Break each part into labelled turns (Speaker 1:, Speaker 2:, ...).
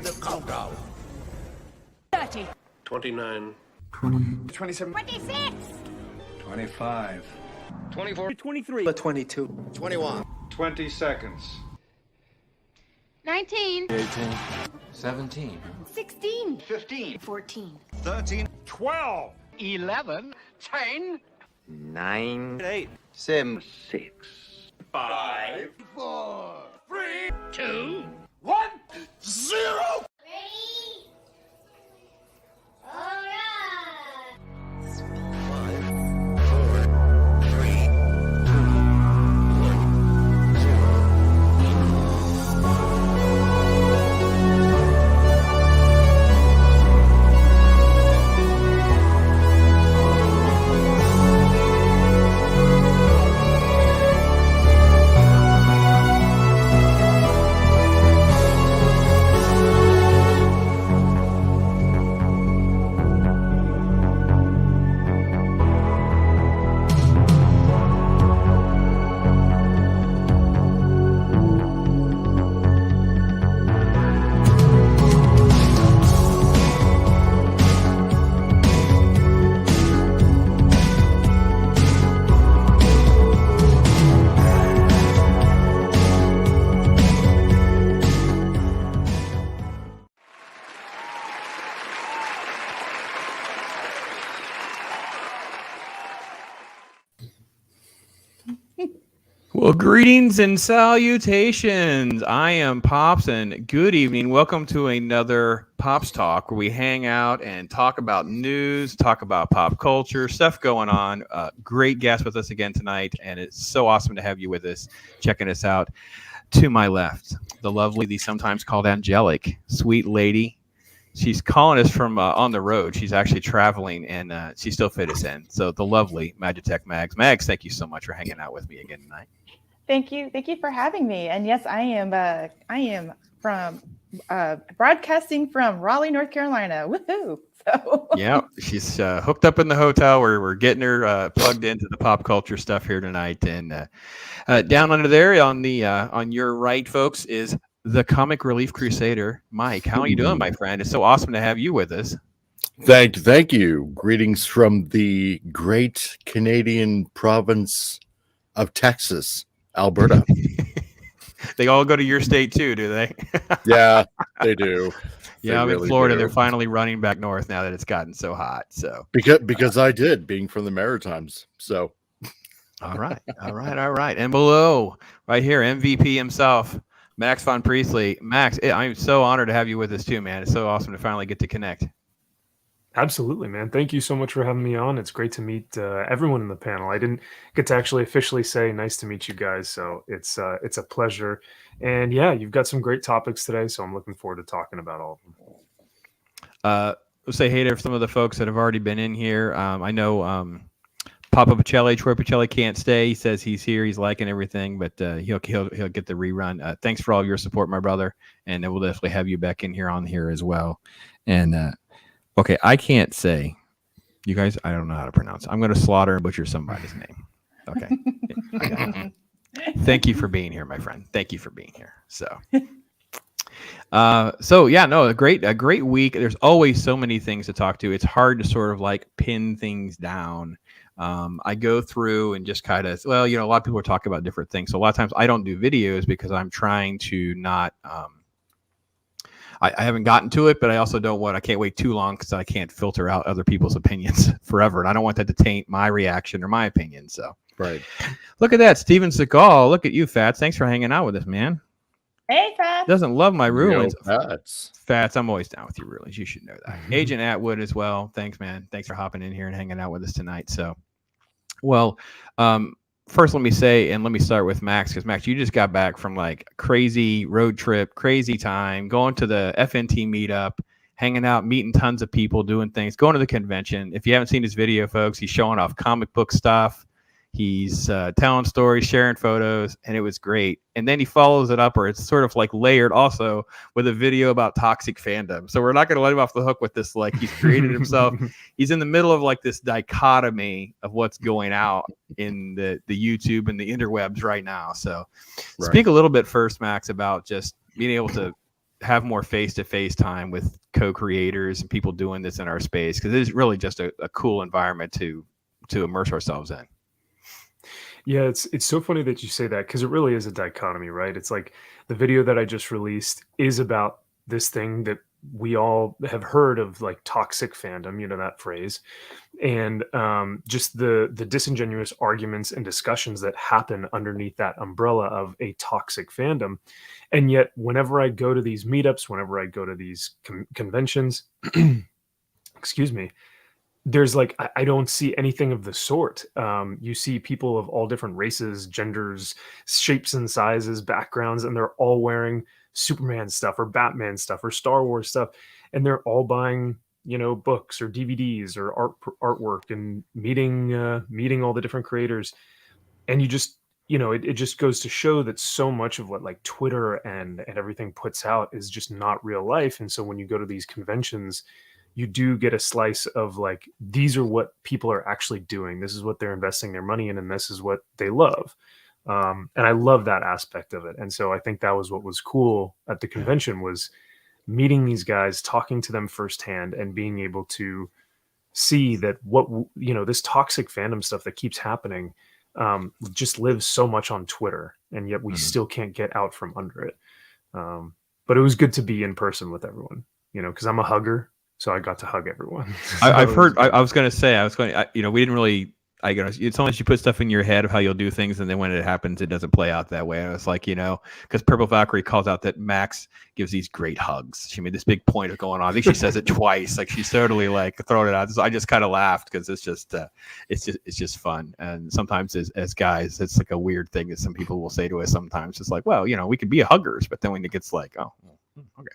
Speaker 1: The countdown.
Speaker 2: 30.
Speaker 3: 29.
Speaker 4: 20.
Speaker 1: 27.
Speaker 2: 26.
Speaker 4: 25.
Speaker 3: 24.
Speaker 5: 23.
Speaker 6: 22.
Speaker 1: 21.
Speaker 4: 20 seconds.
Speaker 2: 19.
Speaker 5: 18. 17.
Speaker 2: 16.
Speaker 1: 15.
Speaker 2: 14.
Speaker 1: 13.
Speaker 4: 12.
Speaker 1: 11. 10.
Speaker 6: 9.
Speaker 5: 8.
Speaker 6: 7.
Speaker 1: 6.
Speaker 4: 5.
Speaker 1: 4. 3. 2. 1. 0.
Speaker 2: Ready? All right.
Speaker 7: 'em. Well, greetings and salutations. I am Pops, and good evening. Welcome to another Pops Talk, where we hang out and talk about news, talk about pop culture, stuff going on. Great guest with us again tonight, and it's so awesome to have you with us, checking us out. To my left, the lovely, the sometimes called angelic, sweet lady. She's calling us from on the road. She's actually traveling, and she still fit us in. So the lovely MAGITEK Mags. Mags, thank you so much for hanging out with me again tonight.
Speaker 8: Thank you for having me. And yes, I am from broadcasting from Raleigh, North Carolina. Woohoo! So
Speaker 7: Yeah, she's hooked up in the hotel. We're getting her plugged into the pop culture stuff here tonight. And down under there on your right, folks, is the comic relief crusader, Mike. How are you doing, my friend? It's so awesome to have you with us.
Speaker 9: Thank you. Greetings from the great Canadian province of Texas, Alberta.
Speaker 7: They all go to your state too, do they?
Speaker 9: Yeah, they do.
Speaker 7: Yeah, I'm
Speaker 9: really
Speaker 7: in Florida.
Speaker 9: do.
Speaker 7: They're finally running back north now that it's gotten so hot. So
Speaker 9: Because I did, being from the Maritimes. So
Speaker 7: all right. And below, right here, MVP himself, Max von Priestley. Max, I'm so honored to have you with us too, man. It's so awesome to finally get to connect.
Speaker 3: Absolutely, man. Thank you so much for having me on. It's great to meet everyone in the panel. I didn't get to actually officially say nice to meet you guys, so it's a pleasure. And yeah, you've got some great topics today, so I'm looking forward to talking about all of them.
Speaker 7: We'll say hey to some of the folks that have already been in here. I know Papa Pacelli, Troy Pacelli can't stay. He says he's here. He's liking everything, but he'll get the rerun. Thanks for all your support, my brother, and we'll definitely have you back in here on here as well. And okay, I can't say, you guys, I don't know how to pronounce it. I'm going to slaughter and butcher somebody's name. Okay. Thank you for being here, my friend. Thank you for being here. So yeah, no, a great week. There's always so many things to talk to. It's hard to sort of like pin things down. I go through and just kind of, well, a lot of people are talking about different things. So a lot of times I don't do videos because I'm trying to not, I haven't gotten to it, but I also I can't wait too long because I can't filter out other people's opinions forever. And I don't want that to taint my reaction or my opinion. So,
Speaker 9: right.
Speaker 7: Look at that. Steven Seagal. Look at you, Fats. Thanks for hanging out with us, man.
Speaker 8: hey, Pat.
Speaker 7: Doesn't love my rulings.
Speaker 9: Fats.
Speaker 7: Fats, I'm always down with your rulings. You should know that. Agent Atwood as well. Thanks, man. Thanks for hopping in here and hanging out with us tonight. So, well, first, let me start with Max, because Max, you just got back from like crazy road trip, crazy time, going to the FNT meetup, hanging out, meeting tons of people, doing things, going to the convention. If you haven't seen his video, folks, he's showing off comic book stuff. He's telling stories, sharing photos, and it was great. And then he follows it up, or it's sort of like layered also with a video about toxic fandom. So we're not going to let him off the hook with this. Like, he's created himself. He's in the middle of like this dichotomy of what's going out in the YouTube and the interwebs right now. So speak a little bit first, Max, about just being able to have more face-to-face time with co-creators and people doing this in our space, because it is really just a cool environment to immerse ourselves in.
Speaker 3: Yeah, it's so funny that you say that, because it really is a dichotomy, right? It's like the video that I just released is about this thing that we all have heard of, like toxic fandom, you know, that phrase, and just the disingenuous arguments and discussions that happen underneath that umbrella of a toxic fandom. And yet, whenever I go to these meetups, whenever I go to these conventions, excuse me, there's like I don't see anything of the sort. You see people of all different races, genders, shapes and sizes, backgrounds, and they're all wearing Superman stuff or Batman stuff or Star Wars stuff, and they're all buying, you know, books or DVDs or artwork, and meeting all the different creators. And you just, you know, it just goes to show that so much of what like Twitter and everything puts out is just not real life. And so when you go to these conventions, you do get a slice of like, these are what people are actually doing. This is what they're investing their money in, and this is what they love. And I love that aspect of it. And so I think that was what was cool at the convention, was meeting these guys, talking to them firsthand, and being able to see that what, you know, this toxic fandom stuff that keeps happening just lives so much on Twitter, and yet we still can't get out from under it. But it was good to be in person with everyone, you know, because I'm a hugger. So I got to hug everyone.
Speaker 7: I've heard. I was going to say. You know, we didn't really. It's only you put stuff in your head of how you'll do things, and then when it happens, it doesn't play out that way. And it's like, you know, because Purple Valkyrie calls out that Max gives these great hugs. She made this big point of going on. I think she says it twice. Like she's totally like throwing it out. So I just kind of laughed, because it's just fun. And sometimes as guys, it's like a weird thing that some people will say to us. Sometimes it's like, well, you know, we could be huggers, but then when it gets like, oh, okay.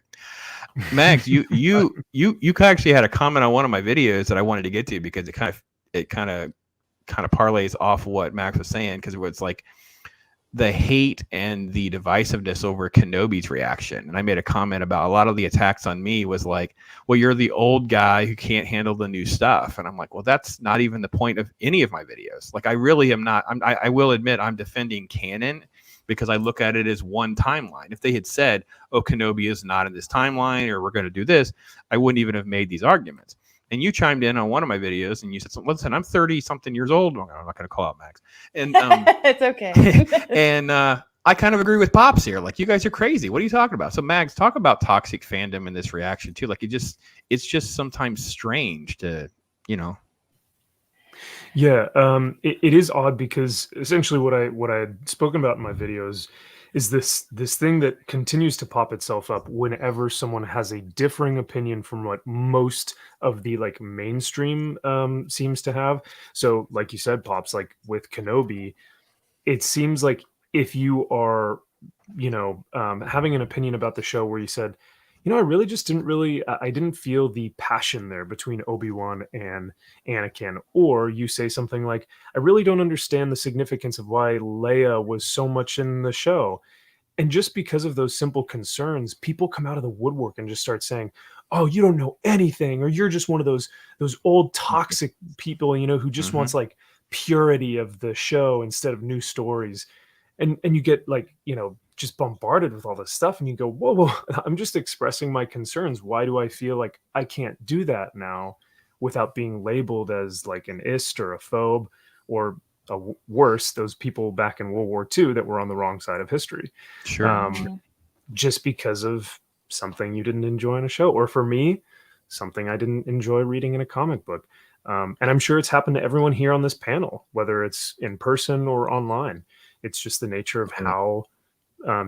Speaker 7: Max, you actually had a comment on one of my videos that I wanted to get to, because it kind of parlays off what Max was saying, because it was like the hate and the divisiveness over Kenobi's reaction. And I made a comment about a lot of the attacks on me was like, well, you're the old guy who can't handle the new stuff. And I'm like, well, that's not even the point of any of my videos. Like, I really am not. I will admit I'm defending canon, because I look at it as one timeline. If they had said, oh, Kenobi is not in this timeline, or we're going to do this, I wouldn't even have made these arguments. And you chimed in on one of my videos and you said, listen, I'm 30 something years old. I'm not going to call out Max. And
Speaker 8: it's okay.
Speaker 7: And I kind of agree with Pops here. Like, you guys are crazy. What are you talking about? So Max, talk about toxic fandom and this reaction too. Like, it's just sometimes strange to, you know.
Speaker 3: Yeah, it is odd, because essentially what I had spoken about in my videos is this thing that continues to pop itself up whenever someone has a differing opinion from what most of the like mainstream seems to have. So like you said, Pops, like with Kenobi, it seems like if you are, you know, having an opinion about the show where you said, you know, I really just I didn't feel the passion there between Obi-Wan and Anakin. Or you say something like, I really don't understand the significance of why Leia was so much in the show. And just because of those simple concerns, people come out of the woodwork and just start saying, oh, you don't know anything, or you're just one of those old toxic people, you know, who just wants like purity of the show instead of new stories. And you get like, you know, just bombarded with all this stuff, and you go, whoa, I'm just expressing my concerns. Why do I feel like I can't do that now without being labeled as like an ist or a phobe, or worse, those people back in World War II that were on the wrong side of history?
Speaker 7: Sure.
Speaker 3: Just because of something you didn't enjoy in a show, or for me, something I didn't enjoy reading in a comic book. And I'm sure it's happened to everyone here on this panel, whether it's in person or online. It's just the nature of how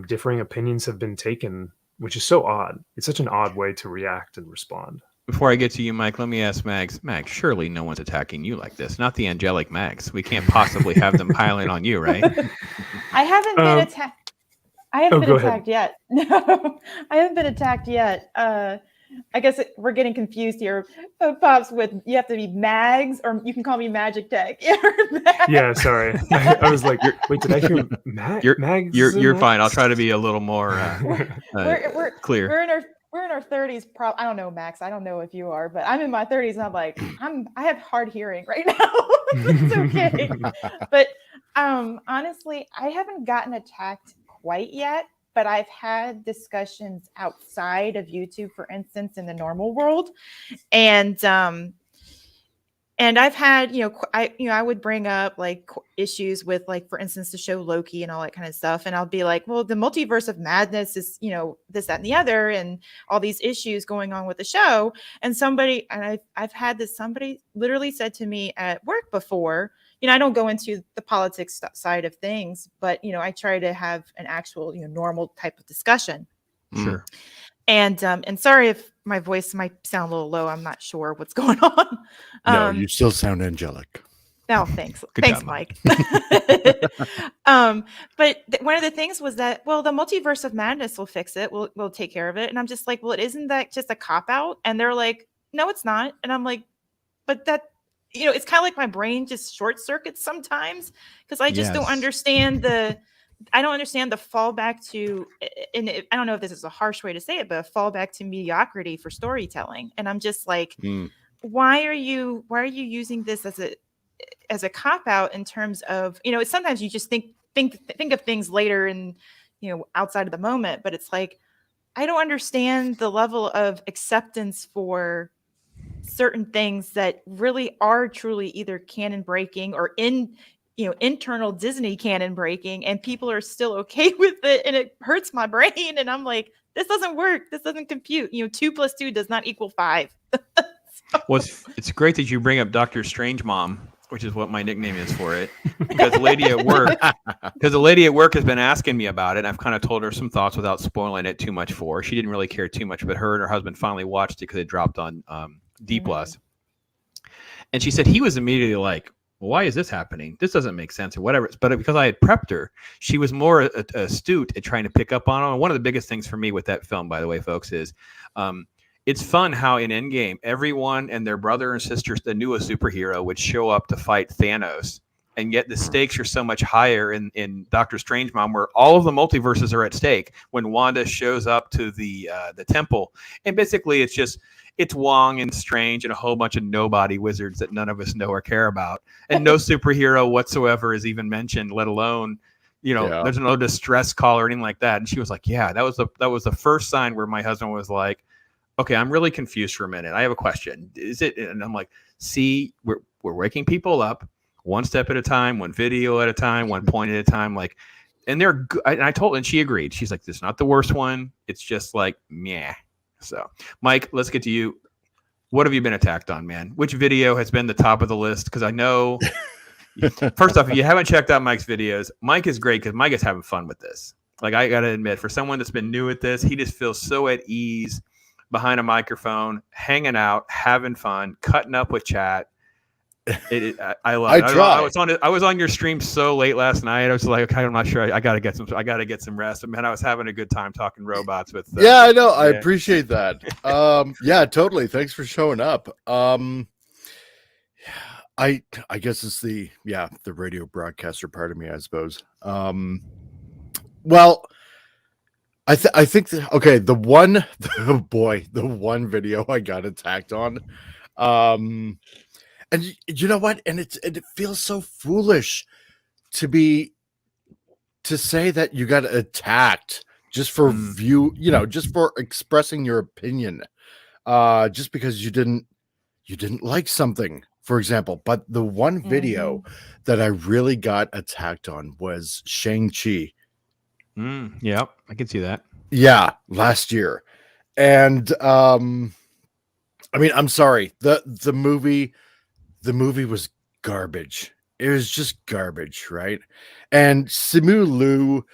Speaker 3: differing opinions have been taken, which is so odd. It's such an odd way to react and respond.
Speaker 7: Before I get to you, Mike, let me ask Max. Max, surely no one's attacking you like this. Not the angelic Max. We can't possibly have them piling on you, right?
Speaker 8: I haven't been attacked. I haven't been attacked yet. No, I haven't been attacked yet. I guess we're getting confused here, Pops, with you have to be Mags, or you can call me MAGITEK.
Speaker 3: Yeah, sorry. I was like, wait, did I hear Mags?
Speaker 7: You're fine. I'll try to be a little more clear.
Speaker 8: We're in our 30s. I don't know, Max. I don't know if you are, but I'm in my 30s, and I'm like, I have hard hearing right now. It's okay. But honestly, I haven't gotten attacked quite yet. but I've had discussions outside of YouTube, for instance, in the normal world. And I've had, I would bring up like issues with, like, for instance, the show Loki and all that kind of stuff. And I'll be like, well, the multiverse of madness is, this, that, and the other, and all these issues going on with the show. And I've had this, somebody literally said to me at work before, I don't go into the politics side of things, but, I try to have an actual, normal type of discussion.
Speaker 7: Sure.
Speaker 8: And sorry if my voice might sound a little low. I'm not sure what's going on.
Speaker 9: No, you still sound angelic.
Speaker 8: Oh, thanks.
Speaker 7: Good
Speaker 8: Thanks,
Speaker 7: job,
Speaker 8: Mike. But one of the things was that, well, the multiverse of madness will fix it. We'll take care of it. And I'm just like, well, isn't that just a cop out? And they're like, no, it's not. And I'm like, but that, it's kind of like my brain just short circuits sometimes, because I just don't understand the fallback to, and I don't know if this is a harsh way to say it, but a fallback to mediocrity for storytelling. And I'm just like, why are you using this as a cop out in terms of, sometimes you just think of things later and, outside of the moment, but it's like, I don't understand the level of acceptance for certain things that really are truly either canon breaking or internal Disney canon breaking, and people are still okay with it, and it hurts my brain. And I'm like, this doesn't work. This doesn't compute. 2 + 2 does not equal 5.
Speaker 7: Well, it's great that you bring up Dr. Strange Mom, which is what my nickname is for it, because the lady at work has been asking me about it. I've kind of told her some thoughts without spoiling it too much for her. She didn't really care too much, but her and her husband finally watched it because it dropped on D+. And she said he was immediately like, well, why is this happening? This doesn't make sense or whatever. But because I had prepped her, she was more astute at trying to pick up on it. And one of the biggest things for me with that film, by the way, folks, is it's fun how in Endgame, everyone and their brother and sister that knew a superhero would show up to fight Thanos. And yet the stakes are so much higher in Doctor Strangemom, where all of the multiverses are at stake when Wanda shows up to the temple. And basically it's Wong and Strange and a whole bunch of nobody wizards that none of us know or care about. And no superhero whatsoever is even mentioned, let alone, there's no distress call or anything like that. And she was like, yeah, that was the first sign where my husband was like, okay, I'm really confused for a minute. I have a question. Is it? And I'm like, see, we're waking people up one step at a time, one video at a time, one point at a time. Like, and they're good. And I told her, and she agreed. She's like, this is not the worst one. It's just like, meh. So, Mike, let's get to you. What have you been attacked on, man? Which video has been the top of the list? Because I know, first off, if you haven't checked out Mike's videos, Mike is great because Mike is having fun with this. Like, I got to admit, for someone that's been new at this, he just feels so at ease behind a microphone, hanging out, having fun, cutting up with chat. I love it. I was on your stream so late last night. I was like, okay, I'm not sure. I gotta get some rest. But man, I was having a good time talking robots with.
Speaker 9: I know. I appreciate that. Yeah, totally. Thanks for showing up. I guess it's the radio broadcaster part of me, I suppose. Well, I think the one video I got attacked on, and you know what? And it feels so foolish to say that you got attacked just for just for expressing your opinion, just because you didn't like something, for example. But the one video that I really got attacked on was Shang-Chi.
Speaker 7: Yeah, I can see that.
Speaker 9: Yeah, last year. And I mean, I'm sorry. The movie was garbage. It was just garbage, right? And Simu Liu,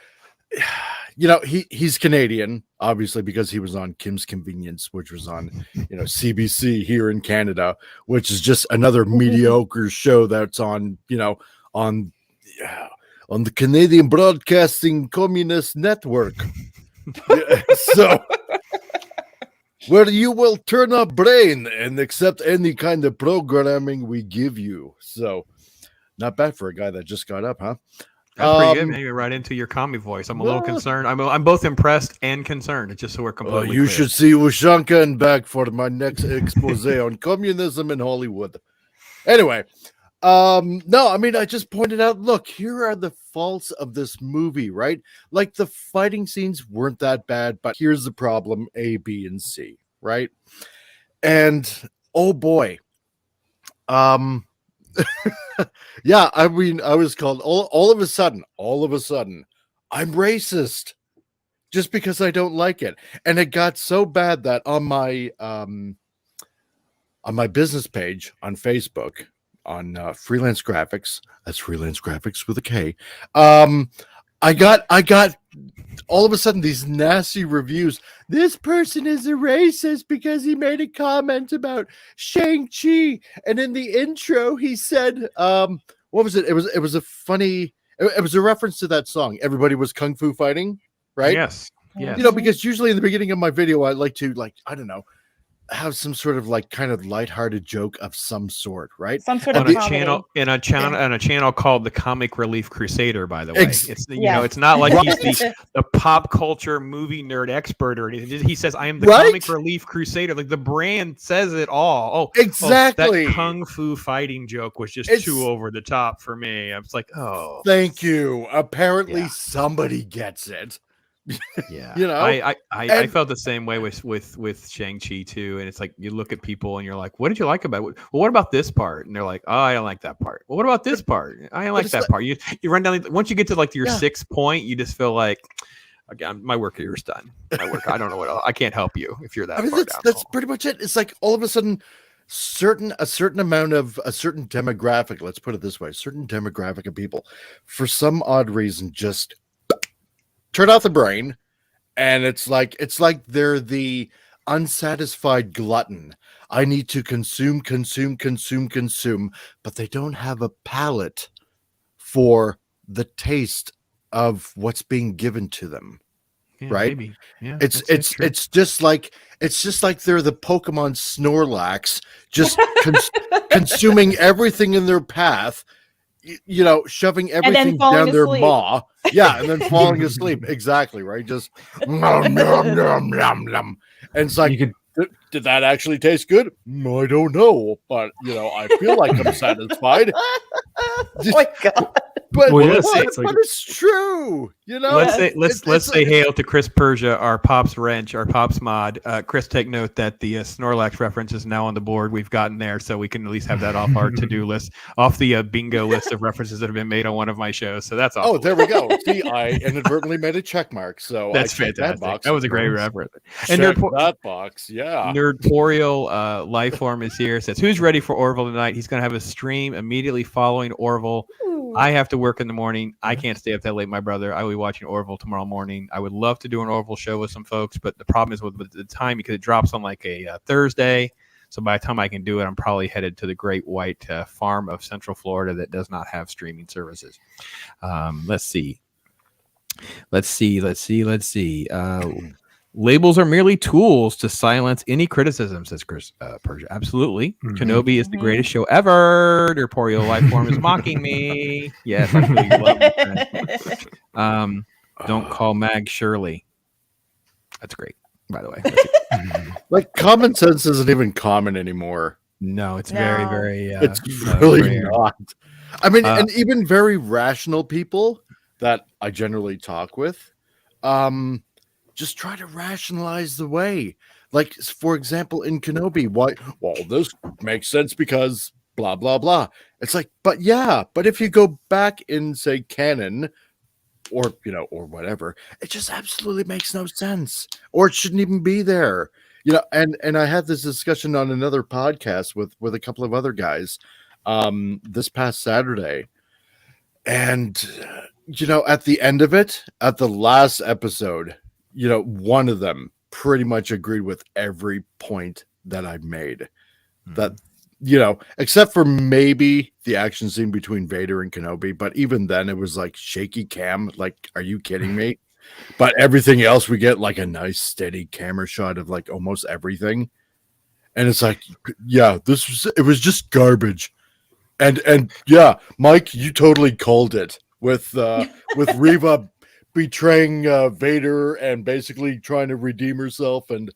Speaker 9: he's Canadian, obviously, because he was on Kim's Convenience, which was on, CBC here in Canada, which is just another mediocre show that's on the Canadian Broadcasting Communist Network. So, where you will turn up brain and accept any kind of programming we give you. So, not bad for a guy that just got up, huh?
Speaker 7: That's pretty good. Maybe right into your commie voice. I'm a little concerned. I'm both impressed and concerned. Just so we're completely
Speaker 9: you
Speaker 7: clear.
Speaker 9: Should see Ushanka and back for my next expose on communism in Hollywood. Anyway, No, I mean, I just pointed out, look, here are the faults of this movie, right? Like the fighting scenes weren't that bad, but here's the problem: A, B, and C, right? And oh boy, yeah, I mean, I was called all of a sudden, I'm racist just because I don't like it. And it got so bad that on my business page on Facebook, on Freelance Graphics, that's Freelance Graphics with a K. I got all of a sudden these nasty reviews. This person is a racist because he made a comment about Shang-Chi, and in the intro he said, what was it? It was a funny. It was a reference to that song. Everybody was kung fu fighting, right?
Speaker 7: Yes. Yes.
Speaker 9: You know, because usually in the beginning of my video, I like to I don't know, have some sort of kind of lighthearted joke of some sort, right?
Speaker 8: Some sort
Speaker 7: on
Speaker 8: of
Speaker 7: a
Speaker 8: comedy.
Speaker 7: channel called the Comic Relief Crusader, by the way. It's
Speaker 8: Yeah.
Speaker 7: it's not like he's the pop culture movie nerd expert or anything. He says, I am the
Speaker 9: Right?
Speaker 7: Comic Relief Crusader. Like the brand says it all.
Speaker 9: Exactly.
Speaker 7: That kung fu fighting joke was just too over the top for me. I was like, oh,
Speaker 9: thank you. Apparently
Speaker 7: Yeah.
Speaker 9: somebody gets it.
Speaker 7: yeah.
Speaker 9: You know?
Speaker 7: I felt the same way with Shang-Chi too. And it's like you look at people and you're like, what did you like about it? Well, what about this part? And they're like, oh, I don't like that part. Well, what about this part? I don't like that part. You run down once you get to like your 6th point, you just feel like, again, my work here is done. My work, I don't know what else. I can't help you if you're that
Speaker 9: I mean,
Speaker 7: far
Speaker 9: that's pretty much it. It's like all of a sudden a certain demographic, let's put it this way, a certain demographic of people, for some odd reason, just turn off the brain, and it's like they're the unsatisfied glutton. I need to consume, but they don't have a palate for the taste of what's being given to them.
Speaker 7: Yeah,
Speaker 9: right?
Speaker 7: Maybe. Yeah,
Speaker 9: It's just like they're the Pokemon Snorlax, just consuming everything in their path, shoving everything down their maw. Yeah, and then falling asleep. Exactly, right? Just nom, nom, nom, nom, nom. And it's like, did that actually taste good? I don't know, but I feel like I'm satisfied.
Speaker 8: Oh my God.
Speaker 9: But,
Speaker 3: Well,
Speaker 9: but,
Speaker 3: yes,
Speaker 9: but it's true,
Speaker 7: Let's say hail to Chris Persia, our Pops Wrench, our Pops Mod. Chris, take note that the Snorlax reference is now on the board. We've gotten there, so we can at least have that off our to-do list, off the bingo list of references that have been made on one of my shows. So that's all.
Speaker 9: Oh, there we go. See, I inadvertently made a check mark. So
Speaker 7: that's
Speaker 9: fantastic.
Speaker 7: That was a great reference.
Speaker 9: And that box, yeah.
Speaker 7: Nerdtorial Lifeform is here. Says, who's ready for Orville tonight? He's going to have a stream immediately following Orville. I have to work in the morning. I can't stay up that late, my brother. I will be watching Orville tomorrow morning. I would love to do an Orville show with some folks, but the problem is with the time, because it drops on like a Thursday. So by the time I can do it, I'm probably headed to the Great White Farm of Central Florida that does not have streaming services. Let's see. Labels are merely tools to silence any criticism, says Chris Persia. Absolutely. Mm-hmm. Kenobi is the greatest show ever. Nerdtorial Lifeform is mocking me. Yes, I really love it. Don't call Mag Shirley. That's great, by the way.
Speaker 9: Like, common sense isn't even common anymore.
Speaker 7: No, it's very, very...
Speaker 9: it's really not. I mean, and even very rational people that I generally talk with, just try to rationalize the way. Like, for example, in Kenobi, why? Well, this makes sense because blah, blah, blah. It's like, but if you go back in, say, canon or whatever, it just absolutely makes no sense, or it shouldn't even be there. And I had this discussion on another podcast with a couple of other guys this past Saturday. And, at the end of it, at the last episode, one of them pretty much agreed with every point that I made. That, except for maybe the action scene between Vader and Kenobi, but even then it was like shaky cam. Like, are you kidding me? But everything else, we get like a nice steady camera shot of like almost everything. And it's like, it was just garbage. And yeah, Mike, you totally called it with Reva betraying Vader and basically trying to redeem herself, and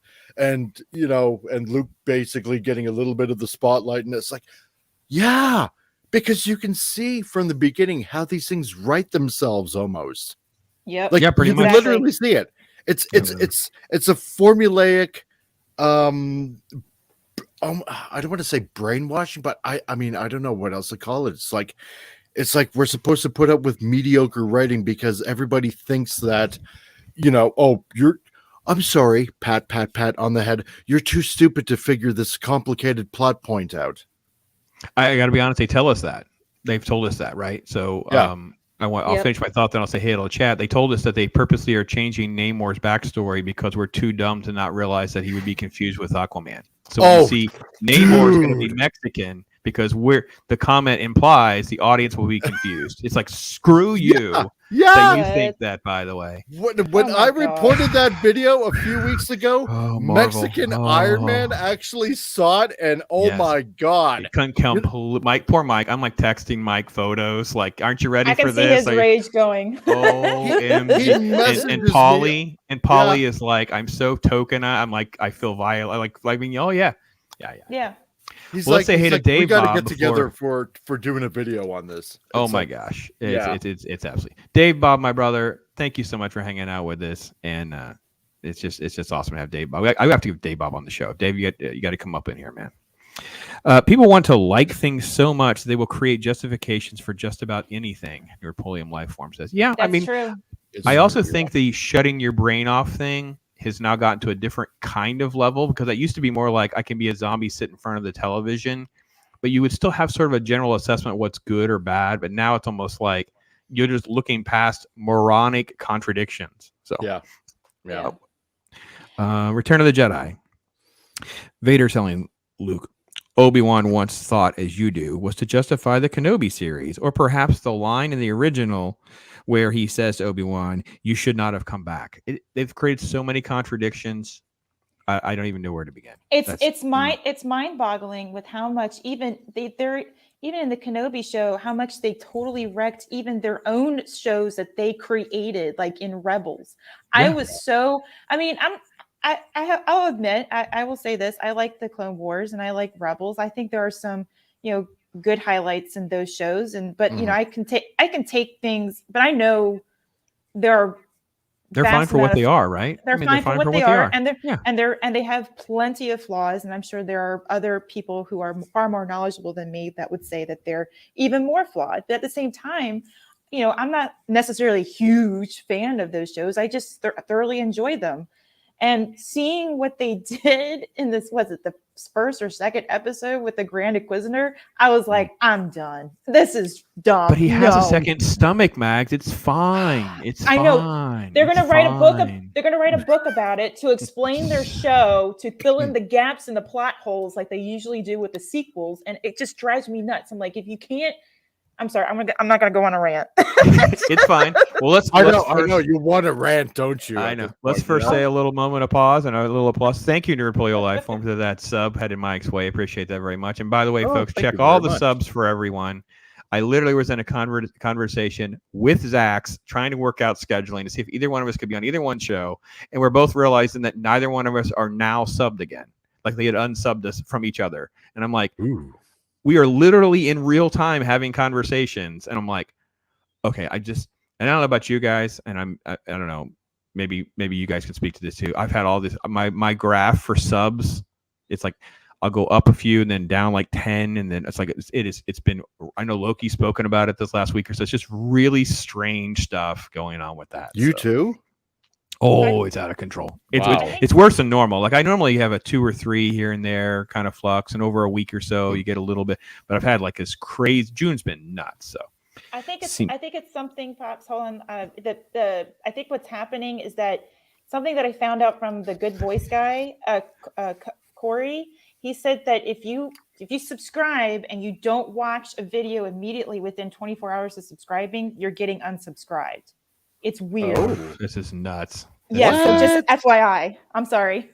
Speaker 9: Luke basically getting a little bit of the spotlight. And it's like, yeah, because you can see from the beginning how these things write themselves almost.
Speaker 8: Yep.
Speaker 9: Like
Speaker 7: Yeah, pretty
Speaker 9: you can
Speaker 7: much.
Speaker 9: literally see it. It's a formulaic I don't want to say brainwashing, but I mean I don't know what else to call it. It's like we're supposed to put up with mediocre writing because everybody thinks that, I'm sorry, pat on the head. You're too stupid to figure this complicated plot point out.
Speaker 7: I got to be honest. They tell us that. They've told us that, right? So,
Speaker 9: Yeah.
Speaker 7: I'll finish my thought, then I'll say, hey, it'll chat. They told us that they purposely are changing Namor's backstory because we're too dumb to not realize that he would be confused with Aquaman. So when you see Namor's going to be Mexican because the comment implies the audience will be confused. It's like, screw you.
Speaker 9: Yeah.
Speaker 7: That you think that, by the way.
Speaker 9: When I reported that video a few weeks ago, Mexican Iron Man actually saw it, and my God.
Speaker 7: Poor Mike. I'm like texting Mike photos. Like, aren't you ready for this?
Speaker 8: I can see his rage going.
Speaker 7: OMG. And Polly is like, I'm so token. I'm like, I feel violent. I mean, oh yeah.
Speaker 9: He's
Speaker 7: let's say hey to Dave.
Speaker 9: We got
Speaker 7: Bob
Speaker 9: to get together for doing a video on this.
Speaker 7: Oh my gosh, it's absolutely Dave Bob, my brother. Thank you so much for hanging out with us, and it's just awesome to have Dave Bob. I have to give Dave Bob on the show. Dave, you got to come up in here, man. People want to like things so much they will create justifications for just about anything. Your Polium Lifeform says, "Yeah,
Speaker 8: That's
Speaker 7: I mean,
Speaker 8: true.
Speaker 7: I also think the shutting your brain off thing has now gotten to a different kind of level because it used to be more like I can be a zombie, sit in front of the television, but you would still have sort of a general assessment of what's good or bad. But now it's almost like you're just looking past moronic contradictions. So
Speaker 9: yeah.
Speaker 7: Return of the Jedi. Vader telling Luke, Obi-Wan once thought, as you do, was to justify the Kenobi series, or perhaps the line in the original where he says to Obi-Wan, you should not have come back. They've created so many contradictions. I don't even know where to begin.
Speaker 8: It's mind-boggling with how much even they're even in the Kenobi show, how much they totally wrecked even their own shows that they created, like in Rebels. Yeah. I'll admit, I will say this. I like the Clone Wars and I like Rebels. I think there are some, good highlights in those shows. But I can take things, but I know they're
Speaker 7: fine for what they are, right?
Speaker 8: They're fine for what they are. And they have plenty of flaws. And I'm sure there are other people who are far more knowledgeable than me that would say that they're even more flawed. But at the same time, I'm not necessarily a huge fan of those shows. I just thoroughly enjoy them. And seeing what they did in this, was it the first or second episode with the Grand Inquisitor? I was like, I'm done. This is dumb.
Speaker 7: But he has a second stomach, Mags. It's fine. I know.
Speaker 8: They're gonna write a book. They're gonna write a book about it to explain their show, to fill in the gaps and the plot holes like they usually do with the sequels. And it just drives me nuts. I'm like, if you can't. I'm sorry. I'm not going to go on a rant.
Speaker 7: It's fine. Well,
Speaker 9: I know you want to rant, don't you?
Speaker 7: I know. Let's first say a little moment of pause and a little applause. Thank you, Nerd Polio Lifeform, for that sub headed Mike's way. Appreciate that very much. And by the way, folks, check all the subs for everyone. I literally was in a conversation with Zax trying to work out scheduling to see if either one of us could be on either one show. And we're both realizing that neither one of us are now subbed again. Like they had unsubbed us from each other. And I'm like, ooh. We are literally in real time having conversations. And I'm like, okay, and I don't know about you guys. And I don't know, maybe you guys could speak to this too. I've had all this, my graph for subs. It's like, I'll go up a few and then down like 10. And then it's like, it's been, I know Loki's spoken about it this last week or so. It's just really strange stuff going on with that.
Speaker 9: You too?
Speaker 7: Oh, it's out of control. It's worse than normal. Like I normally have a 2 or 3 here and there kind of flux, and over a week or so you get a little bit. But I've had like this crazy. June's been nuts. So
Speaker 8: I think it's something. Pops, hold on. I think what's happening is that something that I found out from the Good Voice guy, Corey. He said that if you subscribe and you don't watch a video immediately within 24 hours of subscribing, you're getting unsubscribed. It's weird.
Speaker 7: Oh, this is nuts.
Speaker 8: Yeah, so just FYI. I'm sorry.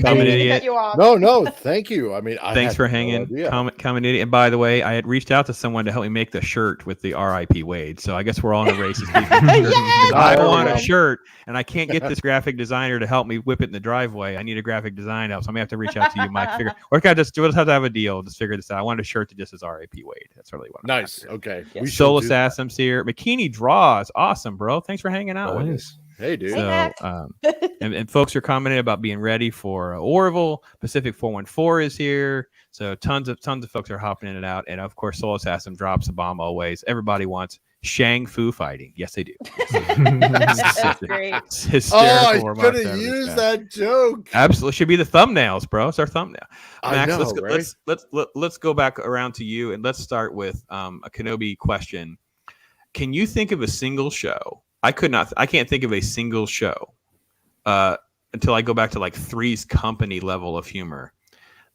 Speaker 7: Common
Speaker 8: didn't mean to
Speaker 7: idiot.
Speaker 8: cut you off.
Speaker 9: No, thank you. I mean,
Speaker 7: Thanks
Speaker 9: had
Speaker 7: for
Speaker 9: no
Speaker 7: hanging,
Speaker 9: idea.
Speaker 7: Common idiot. And by the way, I had reached out to someone to help me make the shirt with the R.I.P. Wade. So I guess we're all in a race. I want a shirt, and I can't get this graphic designer to help me whip it in the driveway. I need a graphic design help, so I'm gonna have to reach out to you, Mike. Or can I just we'll just have to have a deal? Just figure this out. I want a shirt that just says R.I.P. Wade. That's really what.
Speaker 9: Nice. Okay.
Speaker 8: Yeah.
Speaker 9: We should
Speaker 7: Soul
Speaker 9: do that.
Speaker 7: Assassin's here. McKinney Draws. Awesome, bro. Thanks for hanging out with us.
Speaker 9: Hey, dude.
Speaker 8: Hey,
Speaker 7: So, and folks are commenting about being ready for Orville. Pacific 414 is here. So tons of folks are hopping in and out. And of course, Soul Assassin drops a bomb always. Everybody wants Shang Fu fighting. Yes, they do.
Speaker 8: That's great.
Speaker 7: It's hysterical.
Speaker 9: I could have used that joke.
Speaker 7: Absolutely, should be the thumbnails, bro. It's our thumbnail. Max,
Speaker 9: I know,
Speaker 7: let's go back around to you, and let's start with a Kenobi question. Can you think of a single show? I can't think of a single show until I go back to like Three's Company level of humor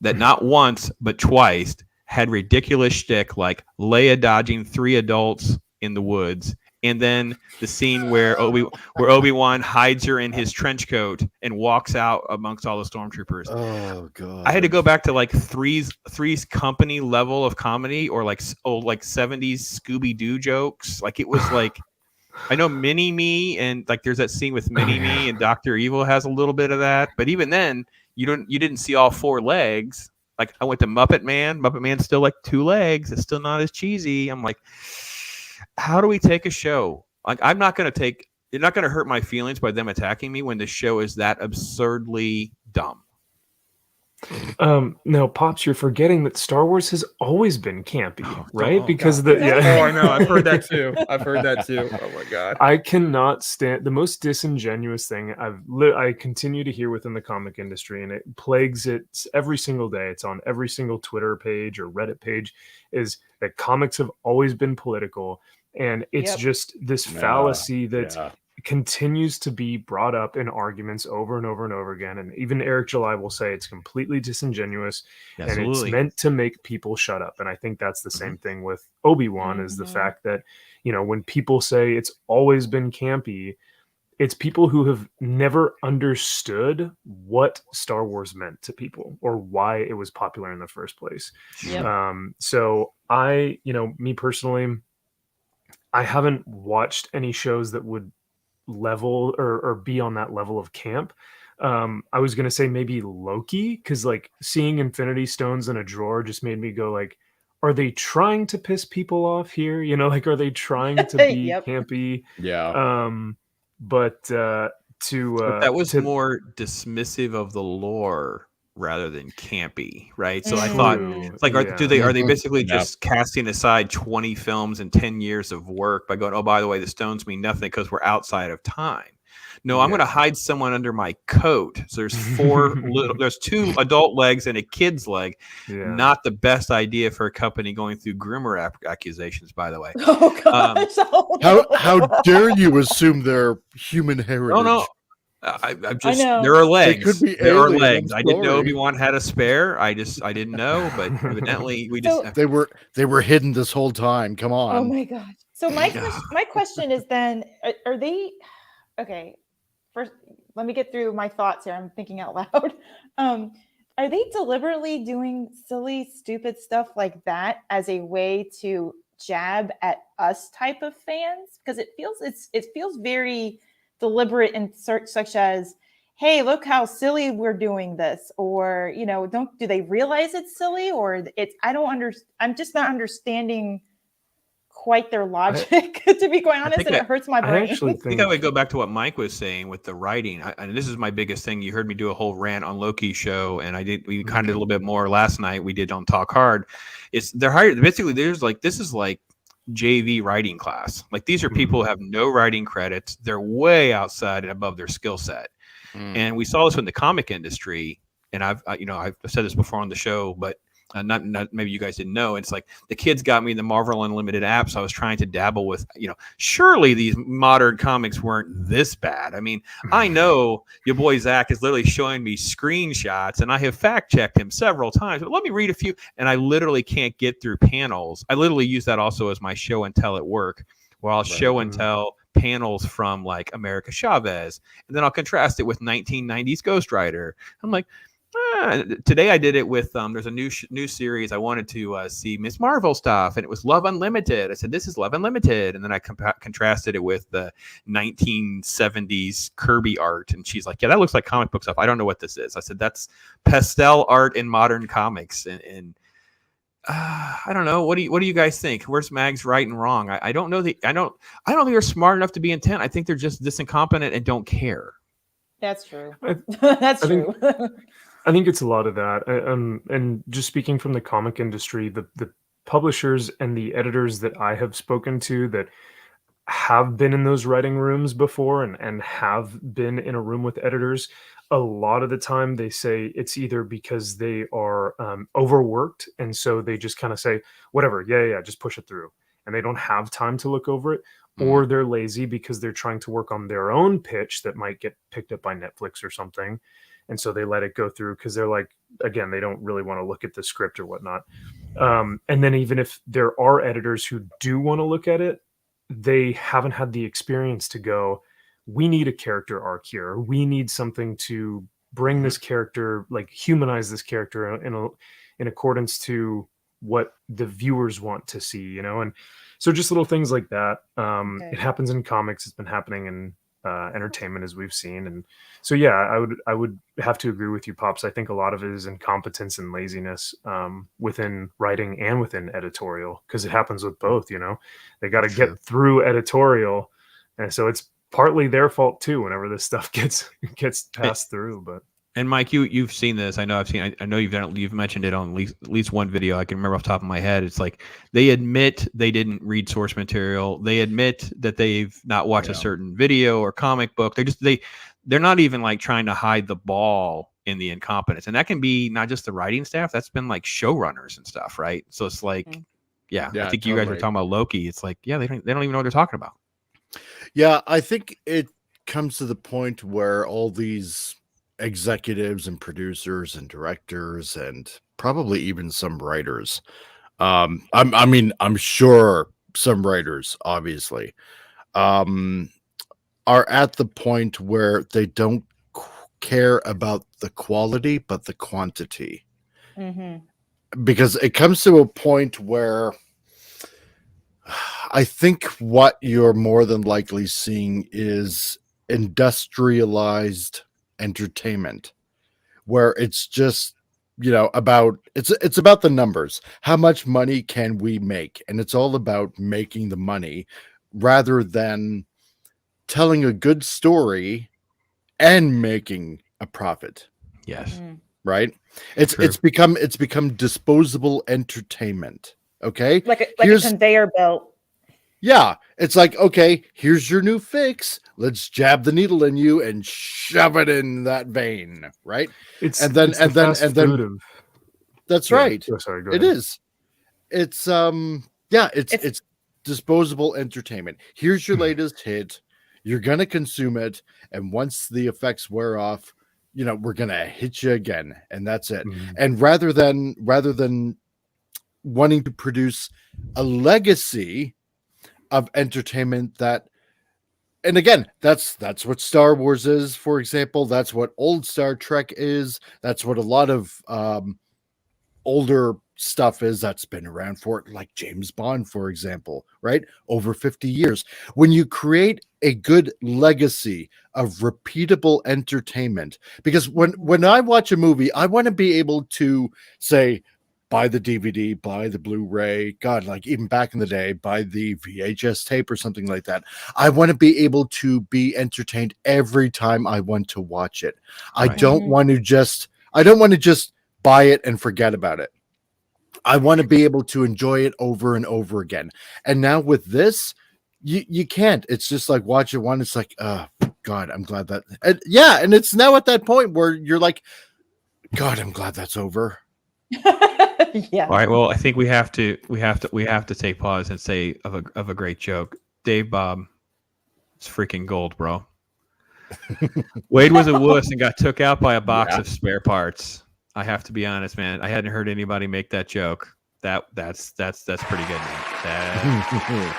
Speaker 7: that not once but twice had ridiculous shtick like Leia dodging 3 adults in the woods, and then the scene where Obi-Wan hides her in his trench coat and walks out amongst all the stormtroopers.
Speaker 9: Oh god!
Speaker 7: I had to go back to like Three's Company level of comedy, or like old like 70s Scooby-Doo jokes. Like it was like. I know Mini Me, and like there's that scene with Mini Me and Dr. Evil has a little bit of that, but even then you didn't see all 4 legs. Like I went to Muppet Man. Muppet Man's still like 2 legs. It's still not as cheesy. I'm like, how do we take a show? Like you're not going to hurt my feelings by them attacking me when the show is that absurdly dumb.
Speaker 3: No, Pops, you're forgetting that Star Wars has always been campy, right? Because
Speaker 7: oh, I know. I've heard that too. Oh my god.
Speaker 3: I cannot stand the most disingenuous thing I continue to hear within the comic industry, and it plagues it every single day. It's on every single Twitter page or Reddit page, is that comics have always been political, and it's just this fallacy that continues to be brought up in arguments over and over and over again. And even Eric July will say it's completely disingenuous.
Speaker 7: Absolutely.
Speaker 3: And it's meant to make people shut up. And I think that's the same thing with Obi-Wan, is the fact that, when people say it's always been campy, it's people who have never understood what Star Wars meant to people or why it was popular in the first place. So me personally, I haven't watched any shows that would level or be on that level of camp. I was gonna say maybe Loki, because like seeing Infinity Stones in a drawer just made me go like, are they trying to piss people off here? Like are they trying to be campy? But that was
Speaker 7: more dismissive of the lore rather than campy, right? So I thought, it's like, are they basically just casting aside 20 films and 10 years of work by going, oh, by the way, the stones mean nothing because we're outside of time? No, I'm going to hide someone under my coat. So there's 4 there's 2 adult legs and a kid's leg. Not the best idea for a company going through groomer accusations, by the way.
Speaker 8: Oh gosh!
Speaker 9: How dare you assume their human heritage?
Speaker 7: Oh no. I'm just there are legs. There are legs. I didn't know Obi-Wan had a spare. I didn't know, but evidently we just
Speaker 9: they were hidden this whole time. Come on.
Speaker 8: Oh my god. So my question is then, are they okay? First, let me get through my thoughts here. I'm thinking out loud. Are they deliberately doing silly, stupid stuff like that as a way to jab at us type of fans? Because it feels very deliberate in such as, hey, look how silly we're doing this, or do they realize it's silly, or I'm just not understanding quite their logic, to be quite honest, and it hurts my brain.
Speaker 7: I think I would go back to what Mike was saying with the writing, and this is my biggest thing. You heard me do a whole rant on Loki show, and we kind of did a little bit more last night. We did on Talk Hard. They're hired basically. This is like JV writing class. Like these are people who have no writing credits. They're way outside and above their skill set. And we saw this in the comic industry. And I've said this before on the show, but not maybe you guys didn't know. It's like the kids got me the Marvel Unlimited app, so I was trying to dabble with. Surely these modern comics weren't this bad. I mean, I know your boy Zach is literally showing me screenshots, and I have fact checked him several times. But let me read a few, and I literally can't get through panels. I literally use that also as my show and tell at work, where I'll show and tell panels from like America Chavez, and then I'll contrast it with 1990s Ghost Rider. I'm like, Today I did it with there's a new series. I wanted to see Miss Marvel stuff, and it was Love Unlimited. I said, this is Love Unlimited, and then I contrasted it with the 1970s Kirby art, and she's like, yeah, that looks like comic book stuff. I don't know what this is. I said, that's pastel art in modern comics, and I don't know. What do you guys think? Where's Mag's right and wrong? I don't know. I don't think they're smart enough to be intent. I think they're just this incompetent and don't care.
Speaker 8: That's true. That's true.
Speaker 3: I think it's a lot of that. And just speaking from the comic industry, the publishers and the editors that I have spoken to that have been in those writing rooms before and have been in a room with editors, a lot of the time they say it's either because they are overworked, and so they just kind of say, whatever, yeah, just push it through. And they don't have time to look over it. Or they're lazy because they're trying to work on their own pitch that might get picked up by Netflix or something. And so they let it go through because they're like, again, they don't really want to look at the script or whatnot. And then even if there are editors who do want to look at it, they haven't had the experience to go, we need a character arc here. We need something to bring this character, like humanize this character in accordance to what the viewers want to see, you know? And so just little things like that. It happens in comics. It's been happening in entertainment, as we've seen. And so, yeah, I would have to agree with you, Pops. I think a lot of it is incompetence and laziness within writing and within editorial, because it happens with both, you know? They got to get through editorial. And so it's partly their fault too, whenever this stuff gets passed through. But
Speaker 7: and Mike, you've seen this. I know I know you've done it. You've mentioned it on at least one video. I can remember off the top of my head. It's like they admit they didn't read source material. They admit that they've not watched a certain video or comic book. They're not even like trying to hide the ball in the incompetence. And that can be not just the writing staff. That's been like showrunners and stuff, right? So it's like, I think you guys were talking about Loki. It's like, yeah, they don't even know what they're talking about.
Speaker 9: Yeah, I think it comes to the point where all these executives and producers and directors and probably even some writers, I'm sure some writers obviously are at the point where they don't care about the quality but the quantity, because it comes to a point where I think what you're more than likely seeing is industrialized entertainment, where it's just, you know, it's about the numbers. How much money can we make? And it's all about making the money rather than telling a good story and making a profit.
Speaker 7: Yes.
Speaker 9: Right? It's become disposable entertainment. Okay?
Speaker 8: Like a conveyor belt.
Speaker 9: Yeah, it's like, okay, here's your new fix. Let's jab the needle in you and shove it in that vein, right? And then that's right.
Speaker 3: Oh, sorry, go ahead.
Speaker 9: It is. It's it's disposable entertainment. Here's your latest hit. You're gonna consume it, and once the effects wear off, you know, we're gonna hit you again, and that's it. And rather than wanting to produce a legacy of entertainment that, and again, that's what Star Wars is, for example. That's what old Star Trek is. That's what a lot of older stuff is that's been around for, like James Bond, for example, right? Over 50 years. When you create a good legacy of repeatable entertainment, because when I watch a movie, I want to be able to say, buy the DVD, buy the Blu-ray, God, like even back in the day, buy the VHS tape or something like that. I want to be able to be entertained every time I want to watch it. I don't want to just buy it and forget about it. I want to be able to enjoy it over and over again. And now with this, you can't. It's just like watch it one. It's like, God, I'm glad that. And it's now at that point where you're like, God, I'm glad that's over.
Speaker 8: Yeah.
Speaker 7: All right. Well, I think we have to take pause and say of a great joke. Dave Bob, it's freaking gold, bro. Wade was a wuss and got took out by a box of spare parts. I have to be honest, man. I hadn't heard anybody make that joke. That's pretty good, man.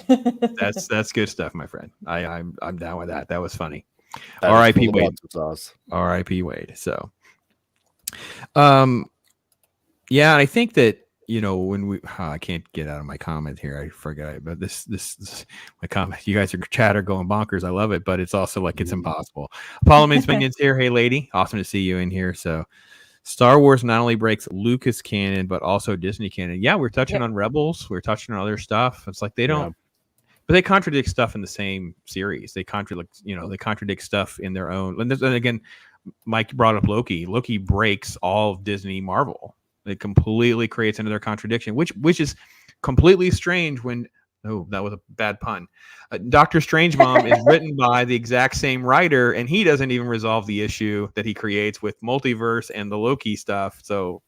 Speaker 7: That's good stuff, my friend. I'm down with that. That was funny.
Speaker 9: That is
Speaker 7: R.I.P.
Speaker 9: full of
Speaker 7: Wade.
Speaker 9: lots of sauce.
Speaker 7: R.I.P. Wade. So, yeah, and I think that when we, I can't get out of my comment here. I forgot about this my comment. You guys are chatter going bonkers. I love it, but it's also like it's impossible. Apollo Minions here. Hey, lady, awesome to see you in here. So, Star Wars not only breaks Lucas canon, but also Disney canon. Yeah, we're touching on Rebels. We're touching on other stuff. It's like they don't, but they contradict stuff in the same series. They contradict, they contradict stuff in their own. And again, Mike brought up Loki. Loki breaks all of Disney Marvel. It completely creates another contradiction, which is completely strange when. Oh, that was a bad pun. Doctor Strangemom is written by the exact same writer, and he doesn't even resolve the issue that he creates with multiverse and the Loki stuff. So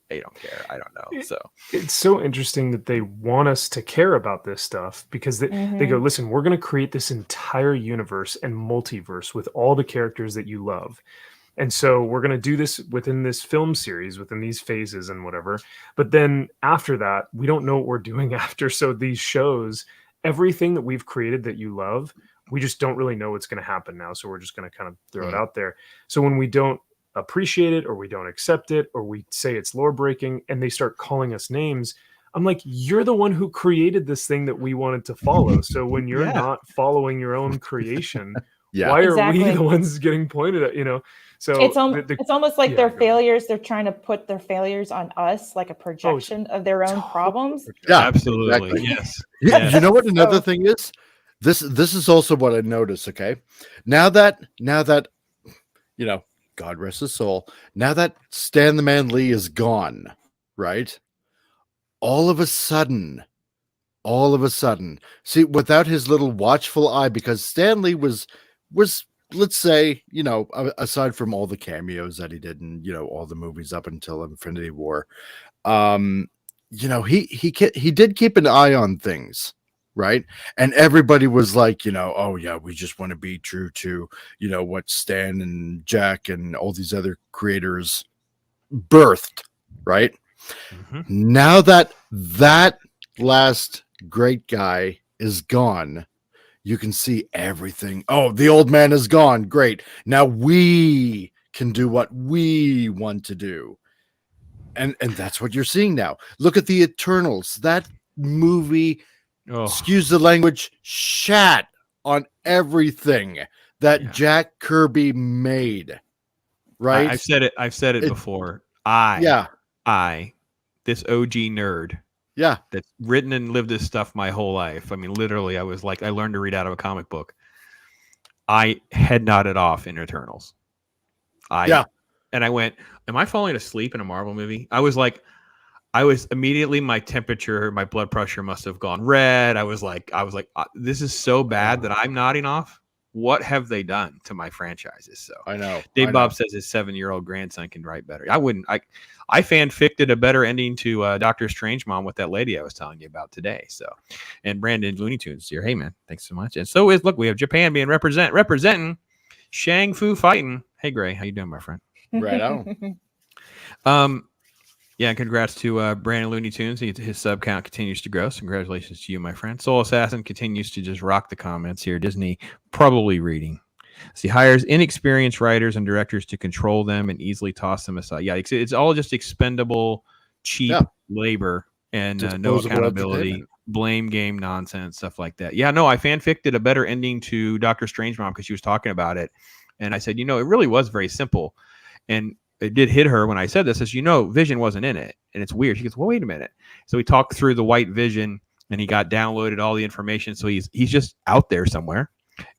Speaker 7: they don't care. I don't know. So
Speaker 3: it's so interesting that they want us to care about this stuff because they go, listen, we're going to create this entire universe and multiverse with all the characters that you love. And so we're going to do this within this film series, within these phases and whatever. But then after that, we don't know what we're doing after. So these shows, everything that we've created that you love, we just don't really know what's going to happen now. So we're just going to kind of throw it out there. So when we don't appreciate it or we don't accept it or we say it's lore breaking and they start calling us names, I'm like, you're the one who created this thing that we wanted to follow. So when you're not following your own creation, why are we the ones getting pointed at, So
Speaker 8: it's almost like their failures. They're trying to put their failures on us, like a projection of their own problems.
Speaker 7: Yeah, absolutely. Exactly. Yes.
Speaker 9: Yeah. You know what another thing is? This is also what I noticed. Okay. Now that God rest his soul. Now that Stan the Man Lee is gone, right? All of a sudden, see, without his little watchful eye, because Stan Lee was let's say, aside from all the cameos that he did in, all the movies up until Infinity War, he did keep an eye on things, right? And everybody was like, oh yeah, we just want to be true to, what Stan and Jack and all these other creators birthed, right? Now that last great guy is gone, you can see everything. Oh, the old man is gone. Great. Now we can do what we want to do. And that's what you're seeing now. Look at the Eternals. That movie, excuse the language, shat on everything that Jack Kirby made. Right?
Speaker 7: I've said it before. This OG nerd.
Speaker 9: Yeah.
Speaker 7: That's written and lived this stuff my whole life. I mean, literally, I was like, I learned to read out of a comic book. I head nodded off in Eternals. And I went, am I falling asleep in a Marvel movie? I was immediately, my temperature, my blood pressure must have gone red. I was like, this is so bad that I'm nodding off. What have they done to my franchises? So
Speaker 9: I know.
Speaker 7: Dave Bob says his 7-year-old grandson can write better. I fanficted a better ending to Doctor Strangemom with that lady I was telling you about today. So, and Brandon Looney Tunes here. Hey man, thanks so much. And so look, we have Japan being representing Shang Fu fighting. Hey Gray, how you doing, my friend?
Speaker 9: Right on.
Speaker 7: Yeah, congrats to Brandon Looney Tunes. His sub count continues to grow. So congratulations to you, my friend. Soul Assassin continues to just rock the comments here. Disney probably reading. So he hires inexperienced writers and directors to control them and easily toss them aside. Yeah, it's all just expendable, cheap labor and no accountability, blame game nonsense, stuff like that. Yeah, no, I fanficted a better ending to Doctor Strangemom because she was talking about it. And I said, it really was very simple. And it did hit her when I said this, as Vision wasn't in it. And it's weird. She goes, well, wait a minute. So we talked through the white Vision and he got downloaded all the information. So he's just out there somewhere.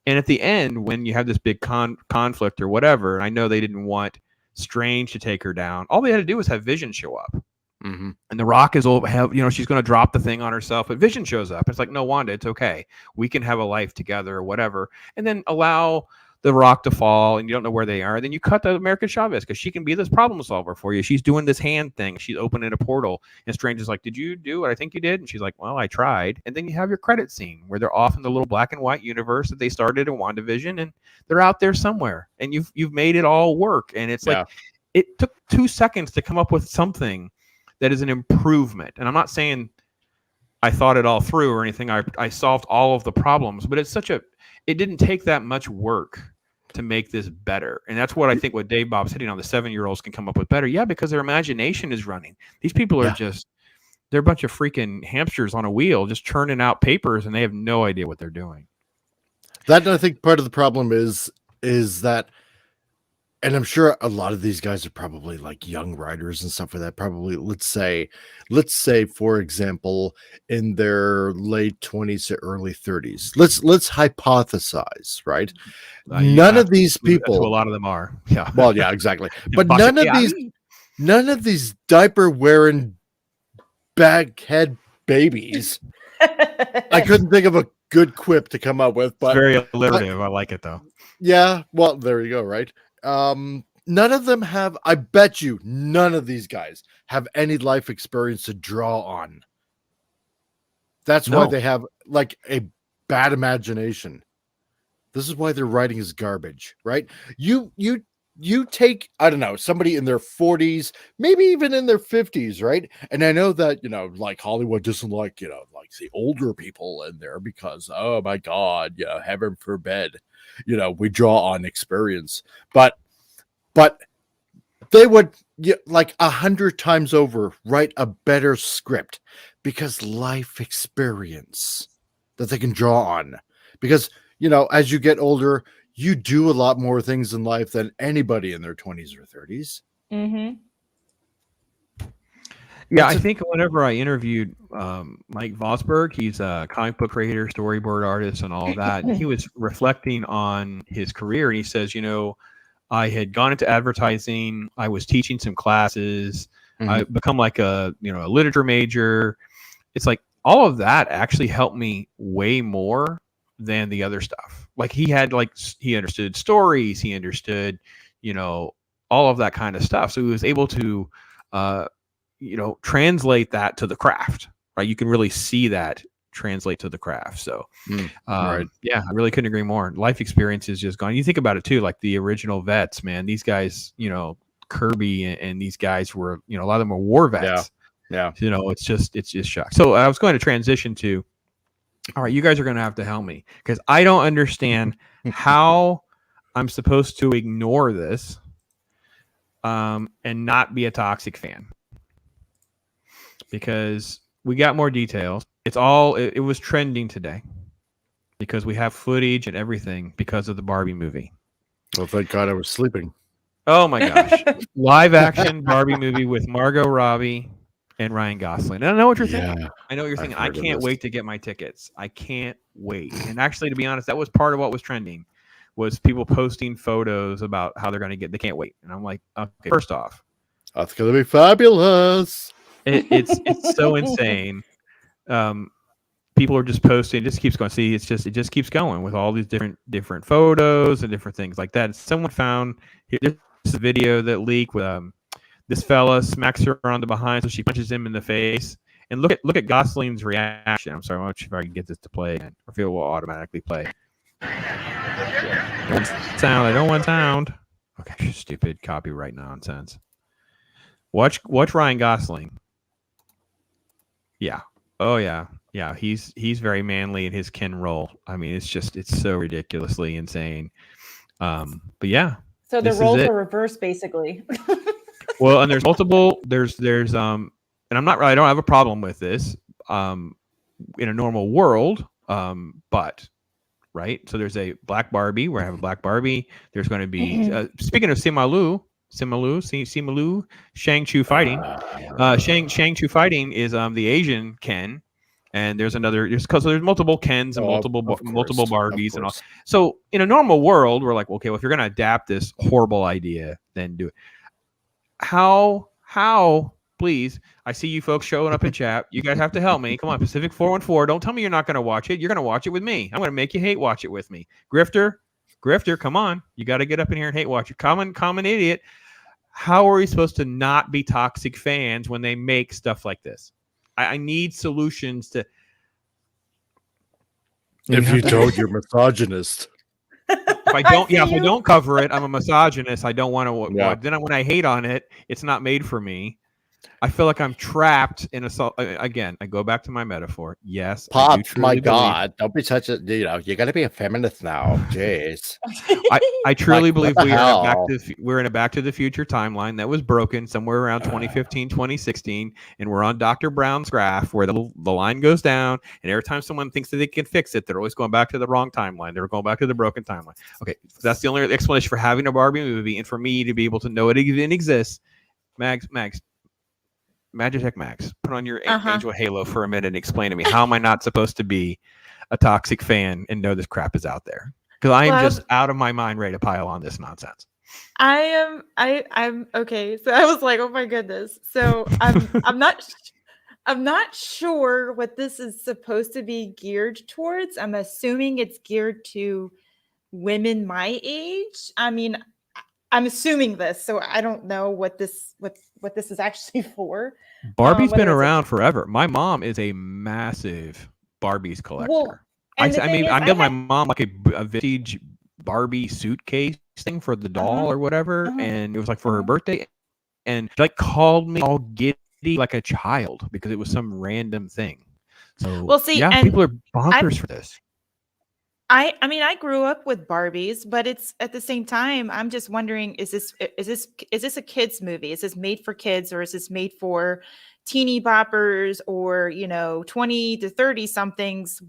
Speaker 7: And at the end, when you have this big conflict or whatever, I know they didn't want Strange to take her down. All they had to do was have Vision show up. And the Rock is she's going to drop the thing on herself, but Vision shows up. It's like, no, Wanda, it's okay. We can have a life together or whatever. And then allow the Rock to fall and you don't know where they are. Then you cut to America Chavez because she can be this problem solver for you. She's doing this hand thing. She's opening a portal. And Strange is like, did you do what I think you did? And she's like, well, I tried. And then you have your credit scene where they're off in the little black and white universe that they started in WandaVision and they're out there somewhere and you've made it all work. And it's like, it took 2 seconds to come up with something that is an improvement. And I'm not saying I thought it all through or anything. I solved all of the problems, but it didn't take that much work to make this better. And that's what I think what Dave Bob's hitting on. The 7-year-olds can come up with better. Yeah, because their imagination is running. These people are they're a bunch of freaking hamsters on a wheel just churning out papers, and they have no idea what they're doing.
Speaker 9: That, I think, part of the problem is that, and I'm sure a lot of these guys are probably like young writers and stuff like that. Probably, let's say, for example, in their late 20s to early 30s. Let's hypothesize, right? None of these people,
Speaker 7: a lot of them are, yeah.
Speaker 9: Well, yeah, exactly. But none of these diaper wearing baghead babies. I couldn't think of a good quip to come up with, but
Speaker 7: it's very alliterative. I like it though.
Speaker 9: Yeah, well, there you go, right? None of them have, I bet you none of these guys have any life experience to draw on. That's why they have like a bad imagination. This is why their writing is garbage, right? You take, I don't know, somebody in their 40s, maybe even in their 50s, right? And I know that, like Hollywood doesn't like, like the older people in there because, oh my God, heaven forbid, we draw on experience. But they would, like 100 times over, write a better script because life experience that they can draw on. Because, as you get older, you do a lot more things in life than anybody in their 20s or 30s.
Speaker 8: Mm-hmm.
Speaker 7: Yeah, I think whenever I interviewed Mike Vosberg, he's a comic book creator, storyboard artist, and all of that. And he was reflecting on his career, and he says, I had gone into advertising. I was teaching some classes. I've become like a literature major. It's like all of that actually helped me way more than the other stuff. Like he understood stories. He understood, all of that kind of stuff. So he was able to, translate that to the craft, right? You can really see that translate to the craft. So, right. Yeah, I really couldn't agree more. Life experience is just gone. You think about it too, like the original vets, man, these guys, Kirby and these guys were, a lot of them were war vets.
Speaker 9: Yeah.
Speaker 7: It's just shock. So I was going to transition to, all right, you guys are going to have to help me because I don't understand how I'm supposed to ignore this and not be a toxic fan, because we got more details. It was trending today because we have footage and everything because of the Barbie movie.
Speaker 9: Well, thank God I was sleeping.
Speaker 7: Oh my gosh. Live action Barbie movie with Margot Robbie and Ryan Gosling. And I know what you're thinking. I know what you're thinking. I can't wait to get my tickets. I can't wait. And actually, to be honest, that was part of what was trending, was people posting photos about how they're going to get. They can't wait. And I'm like, okay, first off,
Speaker 9: that's going to be fabulous.
Speaker 7: It's so insane. People are just posting. It just keeps going. See, it just keeps going with all these different photos and different things like that. Someone found there's a video that leaked with this fella smacks her on the behind, so she punches him in the face. And look at Gosling's reaction. I'm sorry, I'm not sure if I can get this to play again, or if it will automatically play. Sound. I don't want sound. Okay, stupid copyright nonsense. Watch Ryan Gosling. Yeah. Oh yeah. Yeah. He's very manly in his Ken role. I mean, it's so ridiculously insane. But yeah.
Speaker 8: So the roles are reversed, basically.
Speaker 7: Well, and there's multiple. There's and I don't have a problem with this. In a normal world, but right. So there's a black Barbie. Where I have a black Barbie. There's going to be speaking of Simalu, Shang-Chi fighting. Shang-Chi fighting is the Asian Ken, and there's multiple Kens and multiple Barbies and all. So in a normal world, we're like, okay, well, if you're going to adapt this horrible idea, then do it. How? Please, I see you folks showing up in chat. You guys have to help me. Come on, Pacific 414. Don't tell me you're not going to watch it. You're going to watch it with me. I'm going to make you hate watch it with me. Grifter, come on. You got to get up in here and hate watch it. Common idiot. How are we supposed to not be toxic fans when they make stuff like this? I need solutions to.
Speaker 9: If you don't, you're misogynist.
Speaker 7: If I don't cover it, I'm a misogynist. I don't want to. Yeah. Then when I hate on it, it's not made for me. I feel like I'm trapped in a again. I go back to my metaphor. Yes,
Speaker 9: Pops, my God, don't be such a you got to be a feminist now. Jeez,
Speaker 7: I truly
Speaker 9: Like,
Speaker 7: believe
Speaker 9: what the
Speaker 7: we're in a Back to the Future timeline that was broken somewhere around 2015, 2016, and we're on Dr. Brown's graph where the line goes down, and every time someone thinks that they can fix it, they're always going back to the wrong timeline. They're going back to the broken timeline. Okay, that's the only explanation for having a Barbie movie, and for me to be able to know it even exists. Magitech Max, put on your angel halo for a minute and explain to me, how am I not supposed to be a toxic fan and know this crap is out there? Because I am just out of my mind ready to pile on this nonsense.
Speaker 8: I'm okay. So I was like, oh my goodness. So I'm not sure what this is supposed to be geared towards. I'm assuming it's geared to women my age. I mean, I'm assuming this, so I don't know what this is actually for.
Speaker 7: Barbie's been around forever. My mom is a massive Barbies collector. Well, I give my mom like a vintage Barbie suitcase thing for the doll or whatever, and it was like for her birthday, and she like called me all giddy like a child because it was some random thing. So
Speaker 8: well, see,
Speaker 7: yeah, people are bonkers for this.
Speaker 8: I mean, I grew up with Barbies, but it's at the same time, I'm just wondering, is this a kids movie? Is this made for kids, or is this made for teeny boppers, or 20 to 30 somethings?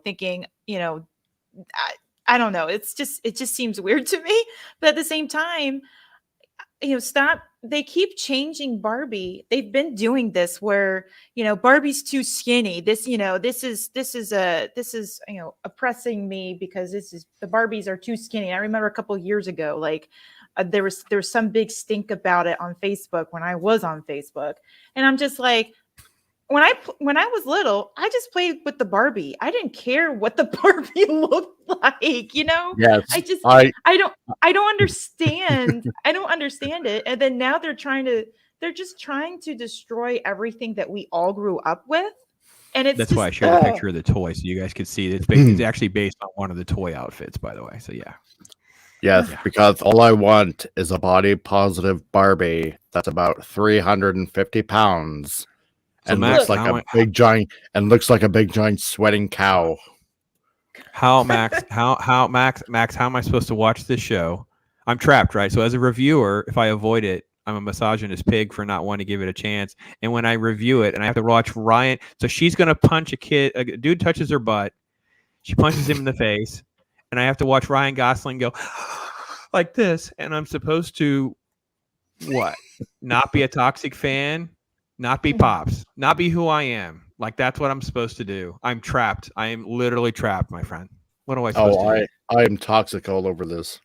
Speaker 8: Thinking, I don't know. It just seems weird to me. But at the same time, stop. They keep changing Barbie. They've been doing this where, Barbie's too skinny. This is oppressing me because the Barbies are too skinny. I remember a couple of years ago, like there was some big stink about it on Facebook when I was on Facebook. And I'm just like, when I was little, I just played with the Barbie. I didn't care what the Barbie looked like,
Speaker 9: Yes,
Speaker 8: I don't understand. I don't understand it. And then now they're just trying to destroy everything that we all grew up with. And that's
Speaker 7: why I shared a picture of the toy so you guys could see it. It's actually based on one of the toy outfits, by the way. So yeah.
Speaker 9: Yes, because all I want is a body positive Barbie that's about 350 pounds. So
Speaker 7: and
Speaker 9: Max, looks like a big giant sweating cow.
Speaker 7: How Max, how am I supposed to watch this show? I'm trapped, right? So as a reviewer, if I avoid it, I'm a misogynist pig for not wanting to give it a chance. And when I review it and I have to watch Ryan, so she's gonna punch a dude touches her butt, she punches him in the face, and I have to watch Ryan Gosling go like this, and I'm supposed to what? Not be a toxic fan? Not be Pops, not be who I am. Like, that's what I'm supposed to do. I'm trapped. I am literally trapped, my friend. What am I supposed to do?
Speaker 9: I am toxic all over this.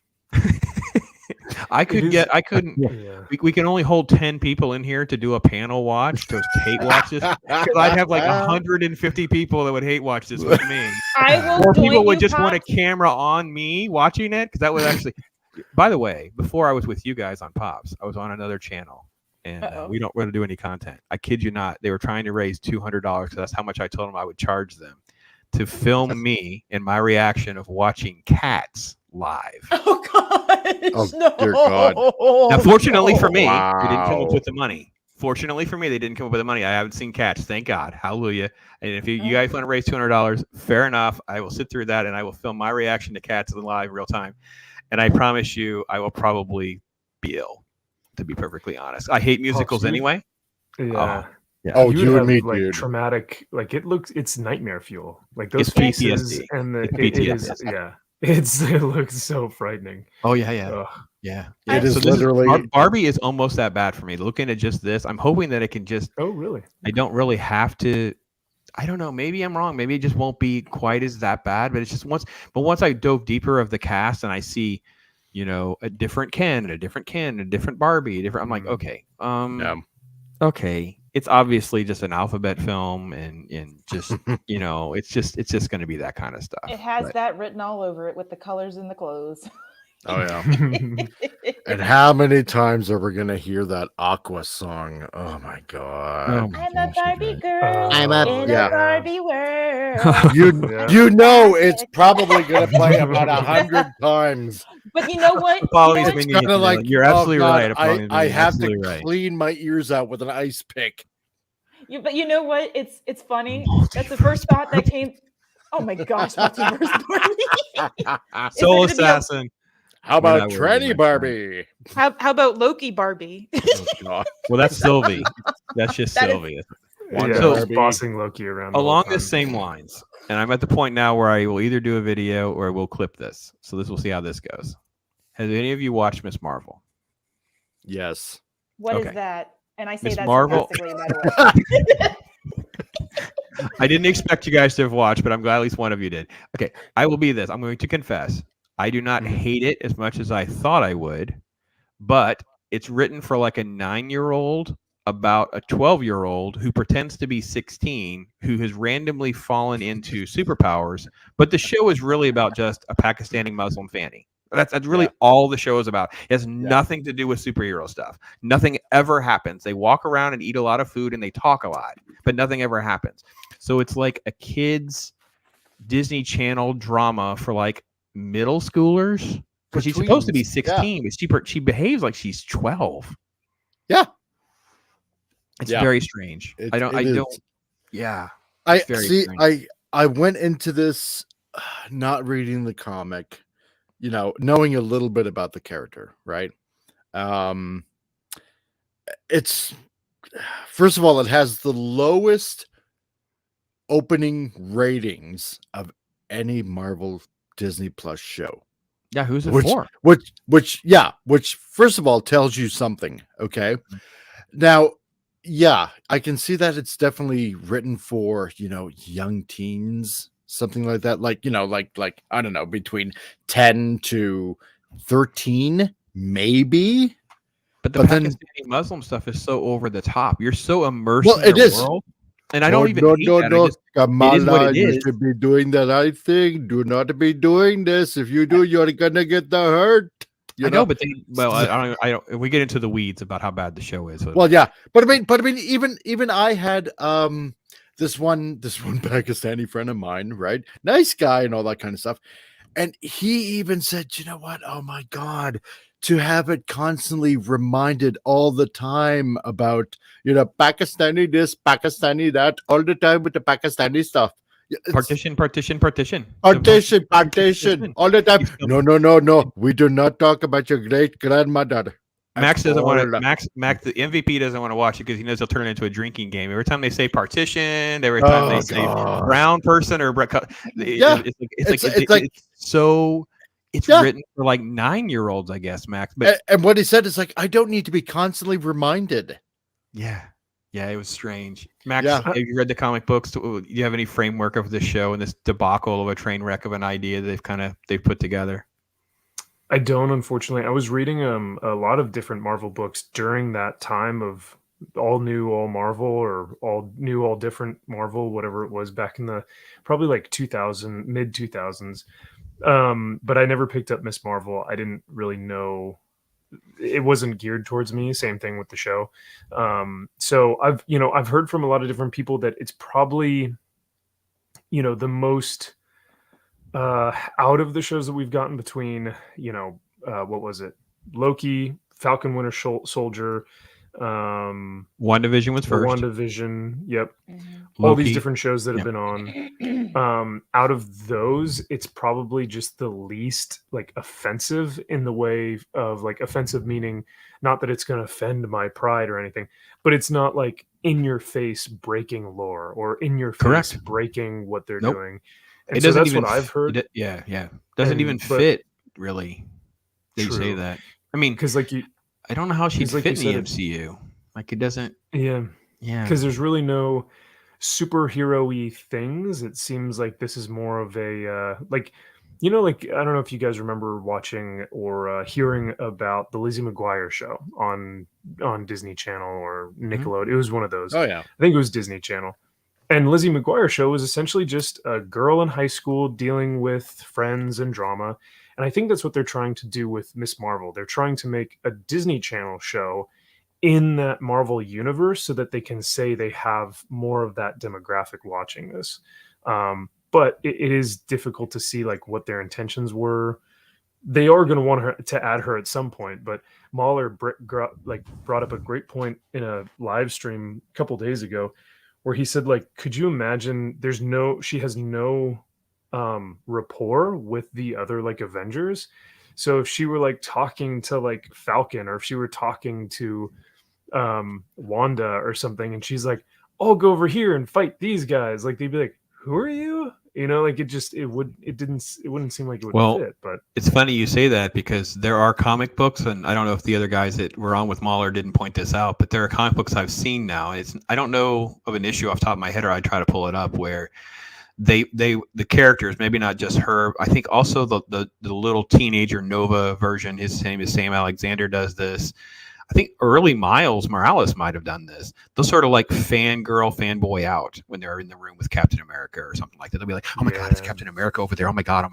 Speaker 7: I couldn't. Yeah. We can only hold 10 people in here to do a panel watch to hate watch this. Because I'd have like 150 people that would hate watch this with me. Or people would just want a camera on me watching it. Because that would actually. By the way, before I was with you guys on Pops, I was on another channel. And we don't want to do any content. I kid you not. They were trying to raise $200 because that's how much I told them I would charge them to film me and my reaction of watching Cats live.
Speaker 8: Oh gosh!
Speaker 9: Oh, no. Dear God.
Speaker 7: Now, fortunately for me, they didn't come up with the money. Fortunately for me, they didn't come up with the money. I haven't seen Cats. Thank God. Hallelujah. And if you guys want to raise $200, fair enough. I will sit through that and I will film my reaction to Cats live real time. And I promise you, I will probably be ill. To be perfectly honest, I hate musicals anyway.
Speaker 3: Yeah.
Speaker 9: Oh, you and me,
Speaker 3: like
Speaker 9: dude.
Speaker 3: Traumatic. Like it's nightmare fuel. Like those
Speaker 7: it's
Speaker 3: faces
Speaker 7: PTSD.
Speaker 3: and
Speaker 7: PTSD.
Speaker 3: It looks so frightening.
Speaker 7: Oh yeah.
Speaker 9: It is literally
Speaker 7: Barbie is almost that bad for me. Looking at just this, I'm hoping that it can just.
Speaker 3: Oh really?
Speaker 7: I don't really have to. I don't know. Maybe I'm wrong. Maybe it just won't be quite as that bad. But it's just once I dove deeper of the cast and I see. A different Ken, a different Barbie, I'm like, okay, okay, it's obviously just an alphabet film, and just it's just going to be that kind of stuff.
Speaker 8: It has that written all over it with the colors in the clothes.
Speaker 9: Oh yeah. And how many times are we gonna hear that Aqua song? Oh my God!
Speaker 8: I'm a Barbie girl. I'm a Barbie world.
Speaker 9: You know it's probably gonna play about 100 times
Speaker 8: But you know what?
Speaker 7: Follow
Speaker 8: You know
Speaker 7: me,
Speaker 8: what?
Speaker 7: Sweeney,
Speaker 9: Kind of like
Speaker 7: you're
Speaker 9: oh
Speaker 7: absolutely
Speaker 9: God,
Speaker 7: right.
Speaker 9: I have to
Speaker 7: absolutely right.
Speaker 9: clean my ears out with an ice pick.
Speaker 8: But you know what? It's funny. That's the first thought that came. Oh my gosh, multiverse Barbie. Is there
Speaker 7: Soul
Speaker 8: gonna be a
Speaker 7: Assassin.
Speaker 9: How
Speaker 7: We're
Speaker 9: about
Speaker 7: not worried
Speaker 9: tranny
Speaker 7: about
Speaker 9: Barbie?
Speaker 8: how about Loki Barbie?
Speaker 9: Oh God.
Speaker 7: Well, that's Sylvie. That's just
Speaker 8: That is-
Speaker 7: Sylvie.
Speaker 9: One
Speaker 3: Yeah,
Speaker 7: So-
Speaker 3: just bossing Loki around the whole
Speaker 7: Along
Speaker 3: time.
Speaker 7: the same lines, and I'm at the point now where I will either do a video or we'll clip this. So this will see how this goes. Has any of you watched Miss Marvel?
Speaker 9: Yes.
Speaker 8: What is
Speaker 7: Okay.
Speaker 8: that? And I say
Speaker 7: Miss
Speaker 8: that
Speaker 7: Marvel-
Speaker 8: sarcastically, by the way.
Speaker 7: I didn't expect you guys to have watched, but I'm glad at least one of you did. Okay, I will be this. I'm going to confess. I do not hate it as much as I thought I would, but it's written for like a 9-year-old about a 12-year-old who pretends to be 16 who has randomly fallen into superpowers, but the show is really about just a Pakistani Muslim fanny. That's really all the show is about. It has nothing to do with superhero stuff. Nothing ever happens. They walk around and eat a lot of food and they talk a lot, but nothing ever happens. So it's like a kid's Disney Channel drama for like middle schoolers, because she's supposed to be 16, but she behaves like she's 12.
Speaker 9: Yeah.
Speaker 7: It's
Speaker 9: Yeah.
Speaker 7: very strange. I don't. Yeah.
Speaker 9: I
Speaker 7: very
Speaker 9: see.
Speaker 7: strange.
Speaker 9: I went into this not reading the comic, you know, knowing a little bit about the character, right? It's first of all, it has the lowest opening ratings of any Marvel Disney Plus show.
Speaker 7: Yeah. Who's it
Speaker 9: Which,
Speaker 7: for?
Speaker 9: which first of all tells you something. Okay. Now, yeah, I can see that it's definitely written for, you know, young teens, something like that. Like, you know, like, I don't know, between 10 to 13, maybe.
Speaker 7: But the
Speaker 9: then-
Speaker 7: Pakistani Muslim stuff is so over the top. You're so immersed
Speaker 9: Well,
Speaker 7: in
Speaker 9: it
Speaker 7: the
Speaker 9: is.
Speaker 7: world. And I don't even hate that. I just,
Speaker 9: Kamala,
Speaker 7: it is what it
Speaker 9: you
Speaker 7: is.
Speaker 9: should be doing the right thing. Do not be doing this. If you do, you're gonna get the hurt.
Speaker 7: I know, but I don't. We get into the weeds about how bad the show is.
Speaker 9: Well, yeah, but I mean, even I had this one Pakistani friend of mine, right? Nice guy and all that kind of stuff, and he even said, you know what? Oh my God, to have it constantly reminded all the time about, you know, Pakistani this, Pakistani that, all the time with the Pakistani stuff.
Speaker 7: partition.
Speaker 9: Partition, all the time. No. We do not talk about your great grandmother.
Speaker 7: Max doesn't want to. Max, the MVP doesn't want to watch it because he knows he'll turn it into a drinking game. Every time they say partition, every time they say brown person or it's written for like 9-year-olds, I guess, Max. But
Speaker 9: and what he said is like, I don't need to be constantly reminded.
Speaker 7: Yeah, it was strange. Max, have you read the comic books? Do you have any framework of this show and this debacle of a train wreck of an idea they've put together?
Speaker 3: I don't, unfortunately. I was reading a lot of different Marvel books during that time of all new, all Marvel, or all new, all different Marvel, whatever it was back in the probably like 2000, mid 2000s. But I never picked up Miss Marvel. I didn't really know. It wasn't geared towards me. Same thing with the show. So I've heard from a lot of different people that it's probably, you know, the most out of the shows that we've gotten between, you know, what was it? Loki, Falcon Winter Soldier,
Speaker 7: WandaVision was first.
Speaker 3: WandaVision, yep.
Speaker 8: Mm-hmm.
Speaker 3: All these different shows that have been on. Out of those, it's probably just the least like offensive, in the way of like offensive meaning not that it's going to offend my pride or anything, but it's not like in your face breaking lore or in your face breaking what they're doing. And
Speaker 7: it
Speaker 3: so
Speaker 7: doesn't
Speaker 3: that's
Speaker 7: even
Speaker 3: what I've heard.
Speaker 7: Doesn't even fit really. They say that. I mean,
Speaker 3: because like
Speaker 7: I don't know how she'd
Speaker 3: like
Speaker 7: fit in the MCU. Like it doesn't.
Speaker 3: Yeah.
Speaker 7: Because
Speaker 3: there's really no superhero-y things. It seems like this is more of a like, you know, like I don't know if you guys remember watching or hearing about the Lizzie McGuire show on Disney Channel or Nickelodeon. It was one of those.
Speaker 9: Oh yeah,
Speaker 3: I think it was Disney Channel. And Lizzie McGuire show was essentially just a girl in high school dealing with friends and drama. And I think that's what they're trying to do with Miss Marvel. They're trying to make a Disney Channel show in that Marvel universe so that they can say they have more of that demographic watching this. But it is difficult to see like what their intentions were they are going to want her to add her at some point. But Mahler brought up a great point in a live stream a couple days ago, where he said, like, could you imagine she has no rapport with the other like Avengers. So if she were like talking to like Falcon, or if she were talking to Wanda or something, and she's like, I'll go over here and fight these guys, like they'd be like, who are you? You know, like it wouldn't seem like it would fit. But
Speaker 7: it's funny you say that, because there are comic books, and I don't know if the other guys that were on with Mahler didn't point this out, but there are comic books I've seen now. I don't know of an issue off the top of my head, or I try to pull it up, where the characters, maybe not just her, I think also the little teenager Nova version, his name is Sam Alexander, does this. I think early Miles Morales might have done this. They'll sort of like fanboy out when they're in the room with Captain America or something like that. They'll be like, oh my God, it's Captain America over there. Oh my God.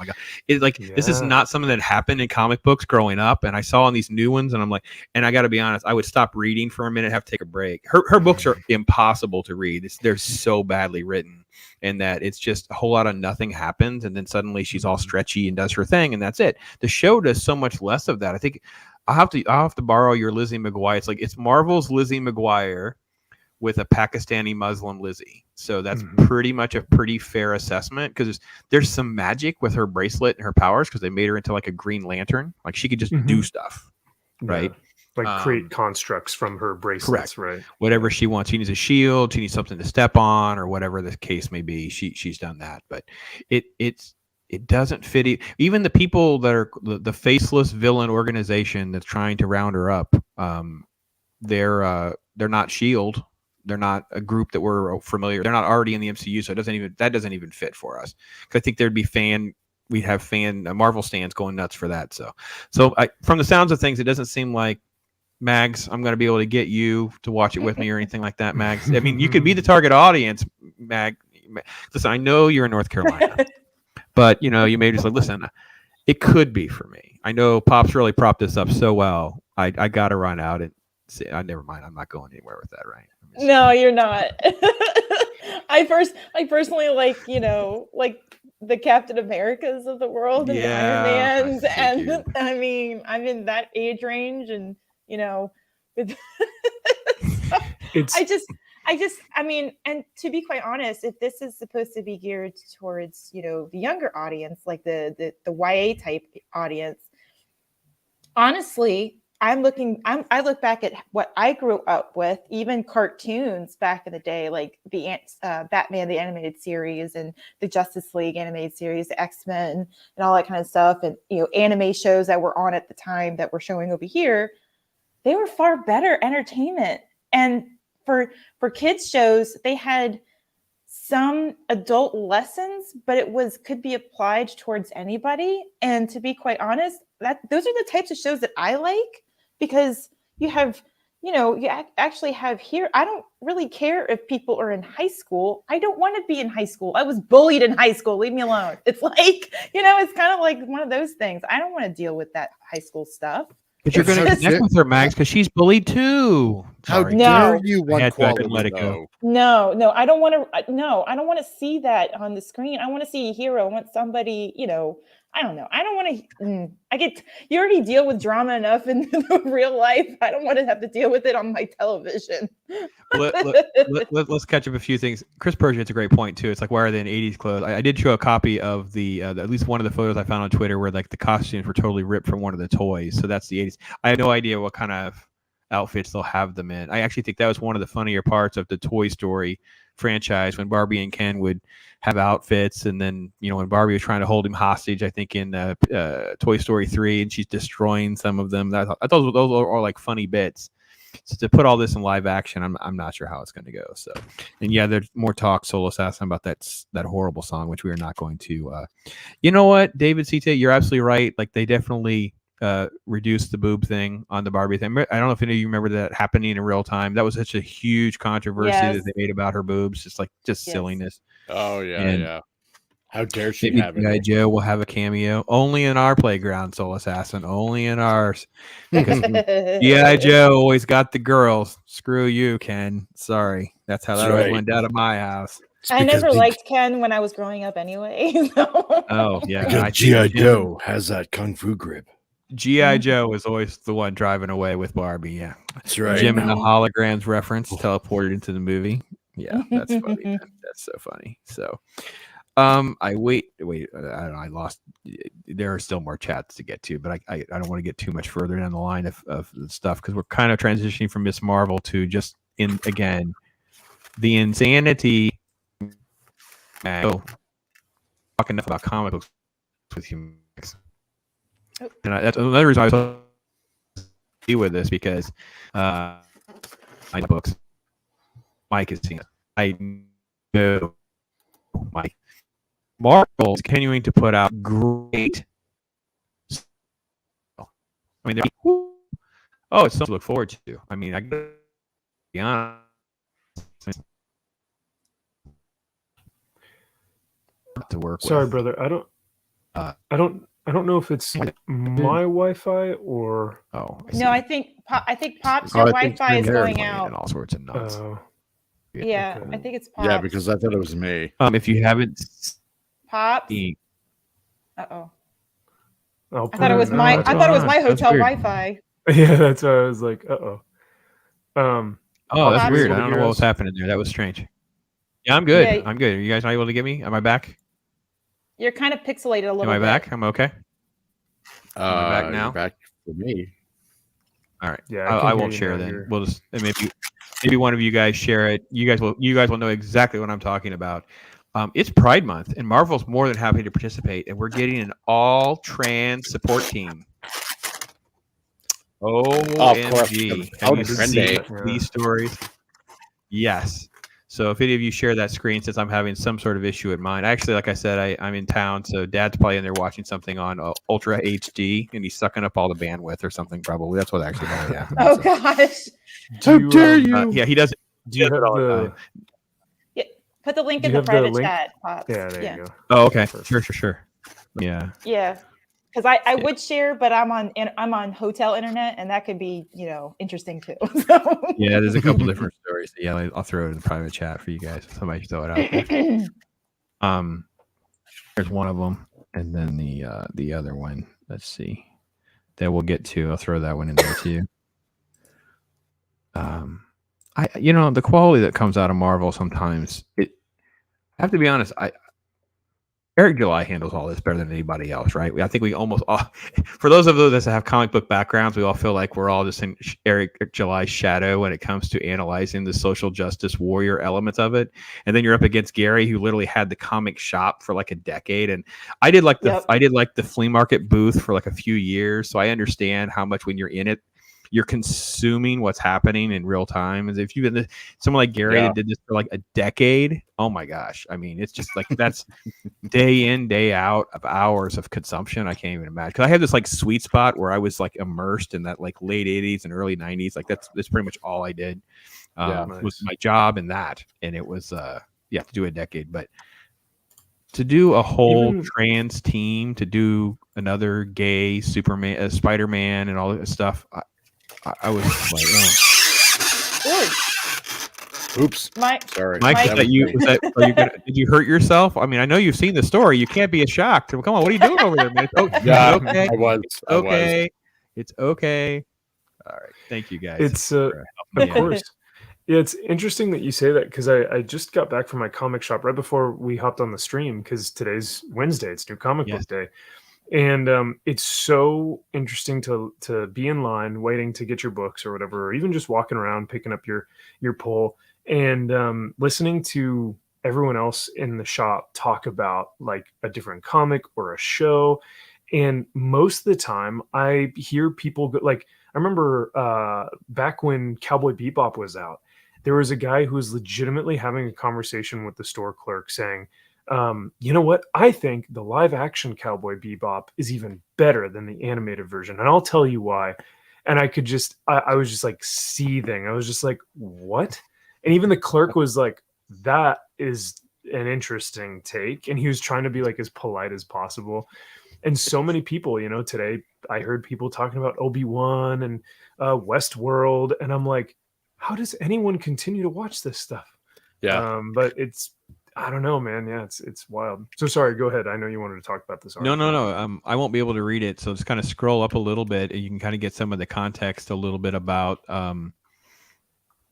Speaker 7: It's like, this is not something that happened in comic books growing up. And I saw in these new ones, and I'm like, and I got to be honest, I would stop reading for a minute, have to take a break. Her books are impossible to read. They're so badly written, and that it's just a whole lot of nothing happens. And then suddenly she's all stretchy and does her thing, and that's it. The show does so much less of that. I think I'll have to borrow your Lizzie McGuire. It's Marvel's Lizzie McGuire with a Pakistani Muslim Lizzie. So that's pretty much a pretty fair assessment, because there's some magic with her bracelet and her powers, because they made her into like a Green Lantern. Like she could just do stuff, right?
Speaker 3: Like create constructs from her bracelets,
Speaker 7: correct.
Speaker 3: Right?
Speaker 7: Whatever she wants. She needs a shield. She needs something to step on, or whatever the case may be. She's done that, but it doesn't fit. Even the people that are the faceless villain organization that's trying to round her up, they're not SHIELD. They're not a group that we're familiar. They're not already in the MCU, so that doesn't even fit for us. Because I think we'd have Marvel stands going nuts for that. So from the sounds of things, it doesn't seem like, Mags, I'm going to be able to get you to watch it with me or anything like that, Mags. I mean, you could be the target audience, Mag. Listen, I know you're in North Carolina. But, you may just like, listen, it could be for me. I know Pop's really propped this up so well. I got to run out and see. Never mind. I'm not going anywhere with that, right?
Speaker 8: No, you're not. I personally like, like the Captain Americas of the world and the Iron Mans. And I mean, I'm in that age range, and, I mean, and to be quite honest, if this is supposed to be geared towards, the younger audience, like the YA type audience, honestly, I look back at what I grew up with, even cartoons back in the day, like the Batman, the animated series, and the Justice League animated series, the X-Men, and all that kind of stuff. And, anime shows that were on at the time that we're showing over here, they were far better entertainment. And for kids shows, they had some adult lessons, but could be applied towards anybody. And to be quite honest, those are the types of shows that I like, because you have, you actually have here. I don't really care if people are in high school. I don't want to be in high school. I was bullied in high school. Leave me alone. It's like, it's kind of like one of those things. I don't want to deal with that high school stuff.
Speaker 7: But you're going to connect with her, Max, because she's bullied too.
Speaker 9: How dare you want quality?
Speaker 7: Let it go.
Speaker 8: No, I don't want to. No, I don't want to see that on the screen. I want to see a hero. I want somebody, I don't know. I don't want to. You already deal with drama enough in real life. I don't want to have to deal with it on my television.
Speaker 7: Let's catch up a few things. Chris Persian, it's a great point too. It's like, why are they in 80s clothes? I did show a copy of the at least one of the photos I found on Twitter where like the costumes were totally ripped from one of the toys. So that's the 80s. I have no idea what kind of outfits they'll have them in. I actually think that was one of the funnier parts of the Toy Story franchise, when Barbie and Ken would have outfits, and then when Barbie was trying to hold him hostage, I think in Toy Story 3, and she's destroying some of them. I thought those are like funny bits. So to put all this in live action, I'm not sure how it's going to go. So, and yeah, there's more talk, Solo Assassin, about that horrible song, which we are not going to. You know what, David Cite, you're absolutely right. Like, they definitely reduced the boob thing on the Barbie thing. I don't know if any of you remember that happening in real time. That was such a huge controversy that they made about her boobs. Just silliness. Oh yeah.
Speaker 9: How dare she have it?
Speaker 7: G.I. Joe will have a cameo only in our playground, Soul Assassin, only in ours. G.I. Joe always got the girls. Screw you, Ken. Sorry. That's how that always went down at my house.
Speaker 8: I
Speaker 9: because
Speaker 8: never liked Ken when I was growing up anyway. So.
Speaker 7: Oh yeah,
Speaker 9: because G.I. Joe has that kung fu grip.
Speaker 7: GI Joe was always the one driving away with Barbie. Yeah,
Speaker 9: That's right.
Speaker 7: Jim and the holograms reference teleported into the movie. Yeah, that's funny. Man. That's so funny. So, I wait. I lost. There are still more chats to get to, but I don't want to get too much further down the line of the stuff because we're kind of transitioning from Miss Marvel to just again the insanity. Talk enough about comic books with you. And that's another reason I was deal with this because I know books. Mike has seen it. I know Mike. Marvel is continuing to put out great. I mean, it's something to look forward to. I mean, I gotta be honest. To work
Speaker 3: Sorry,
Speaker 7: with.
Speaker 3: brother. I don't know if it's my Wi-Fi or.
Speaker 7: Oh,
Speaker 8: No, I think Pop's Wi-Fi is going out.
Speaker 7: And all sorts of nuts.
Speaker 8: Yeah,
Speaker 3: okay.
Speaker 8: I think it's Pops.
Speaker 9: Yeah, because I thought it was me.
Speaker 7: If you haven't
Speaker 8: Pops.
Speaker 7: seen,
Speaker 8: Uh-oh.
Speaker 3: I
Speaker 8: I thought it was my hotel
Speaker 7: weird.
Speaker 8: Wi-Fi.
Speaker 3: Yeah, that's why I was like, uh-oh.
Speaker 7: Oh, that's
Speaker 8: Pops
Speaker 7: weird.
Speaker 3: able
Speaker 7: I
Speaker 3: to
Speaker 7: don't know
Speaker 3: hear
Speaker 7: what
Speaker 3: us?
Speaker 7: was happening there. That was strange. Yeah, I'm good.
Speaker 8: Yeah.
Speaker 7: I'm good. Are you guys not able to get me? Am I back?
Speaker 8: You're kind of pixelated a little
Speaker 7: Am I
Speaker 8: bit.
Speaker 7: back? I'm okay. Am I back now?
Speaker 9: You're back for me.
Speaker 7: All right.
Speaker 3: Yeah,
Speaker 7: I
Speaker 3: can
Speaker 7: won't
Speaker 3: hear
Speaker 7: share
Speaker 3: you now.
Speaker 7: then.
Speaker 3: You're-
Speaker 7: We'll just maybe one of you guys share it. You guys will know exactly what I'm talking about. It's Pride Month, and Marvel's more than happy to participate, and we're getting an all trans support team. OMG. Have you seen these stories? Yes. So if any of you share that screen, since I'm having some sort of issue at mine, actually, like I said, I'm in town, so Dad's probably in there watching something on Ultra HD, and he's sucking up all the bandwidth or something. Probably that's what actually probably happened.
Speaker 8: Oh
Speaker 7: so.
Speaker 8: gosh.
Speaker 9: How dare you?
Speaker 7: Yeah, he does.
Speaker 3: Do you have the?
Speaker 8: Yeah, put the link
Speaker 3: Do
Speaker 8: in
Speaker 3: you
Speaker 8: the
Speaker 3: have the
Speaker 8: private
Speaker 3: link?
Speaker 8: chat, Pops.
Speaker 3: Yeah, there you go.
Speaker 7: Oh, okay.
Speaker 3: Perfect.
Speaker 7: Sure. Yeah.
Speaker 8: Yeah. Because I would share, but I'm on hotel internet, and that could be interesting too.
Speaker 7: Yeah, there's a couple different stories. Yeah, I'll throw it in the private chat for you guys. Somebody should throw it out there. There's one of them, and then the other one. Let's see. That we'll get to. I'll throw that one in there too. The quality that comes out of Marvel sometimes. I have to be honest. Eric July handles all this better than anybody else, right? I think we almost all, for those of us that have comic book backgrounds, we all feel like we're all just in Eric July's shadow when it comes to analyzing the social justice warrior elements of it. And then you're up against Gary, who literally had the comic shop for like a decade. And I did like the flea market booth for like a few years, so I understand how much when you're in it, you're consuming what's happening in real time. As if you've been someone like Gary that did this for like a decade. Oh my gosh. I mean, it's just like that's day in, day out of hours of consumption. I can't even imagine. Because I had this like sweet spot where I was like immersed in that like late 80s and early 90s. Like that's pretty much all I did. Was my job and that. And it was to do a decade. But to do a whole trans team, to do another gay Superman, Spider-Man, and all this stuff, I was like,
Speaker 9: Oops. Sorry.
Speaker 7: Mike, did you hurt yourself? I mean, I know you've seen the story. You can't be shocked. Come on, what are you doing over there, man?
Speaker 9: Yeah,
Speaker 7: okay.
Speaker 9: I was.
Speaker 7: It's okay. All right. Thank you, guys.
Speaker 3: It's of course. Yeah, it's interesting that you say that because I just got back from my comic shop right before we hopped on the stream because today's Wednesday. It's New Comic Book Day. And it's so interesting to be in line waiting to get your books or whatever, or even just walking around picking up your pull and listening to everyone else in the shop talk about like a different comic or a show. And most of the time I hear people like I remember back when Cowboy Bebop was out, there was a guy who was legitimately having a conversation with the store clerk saying, you know what? I think the live action Cowboy Bebop is even better than the animated version. And I'll tell you why. And I could just, I was just like seething. I was just like, what? And even the clerk was like, that is an interesting take. And he was trying to be like as polite as possible. And so many people, today I heard people talking about Obi-Wan and Westworld. And I'm like, how does anyone continue to watch this stuff?
Speaker 9: Yeah.
Speaker 3: But it's, I don't know, man. Yeah, it's wild. So sorry, go ahead. I know you wanted to talk about this
Speaker 7: No,
Speaker 3: article.
Speaker 7: no. I won't be able to read it, so just kind of scroll up a little bit, and you can kind of get some of the context a little bit about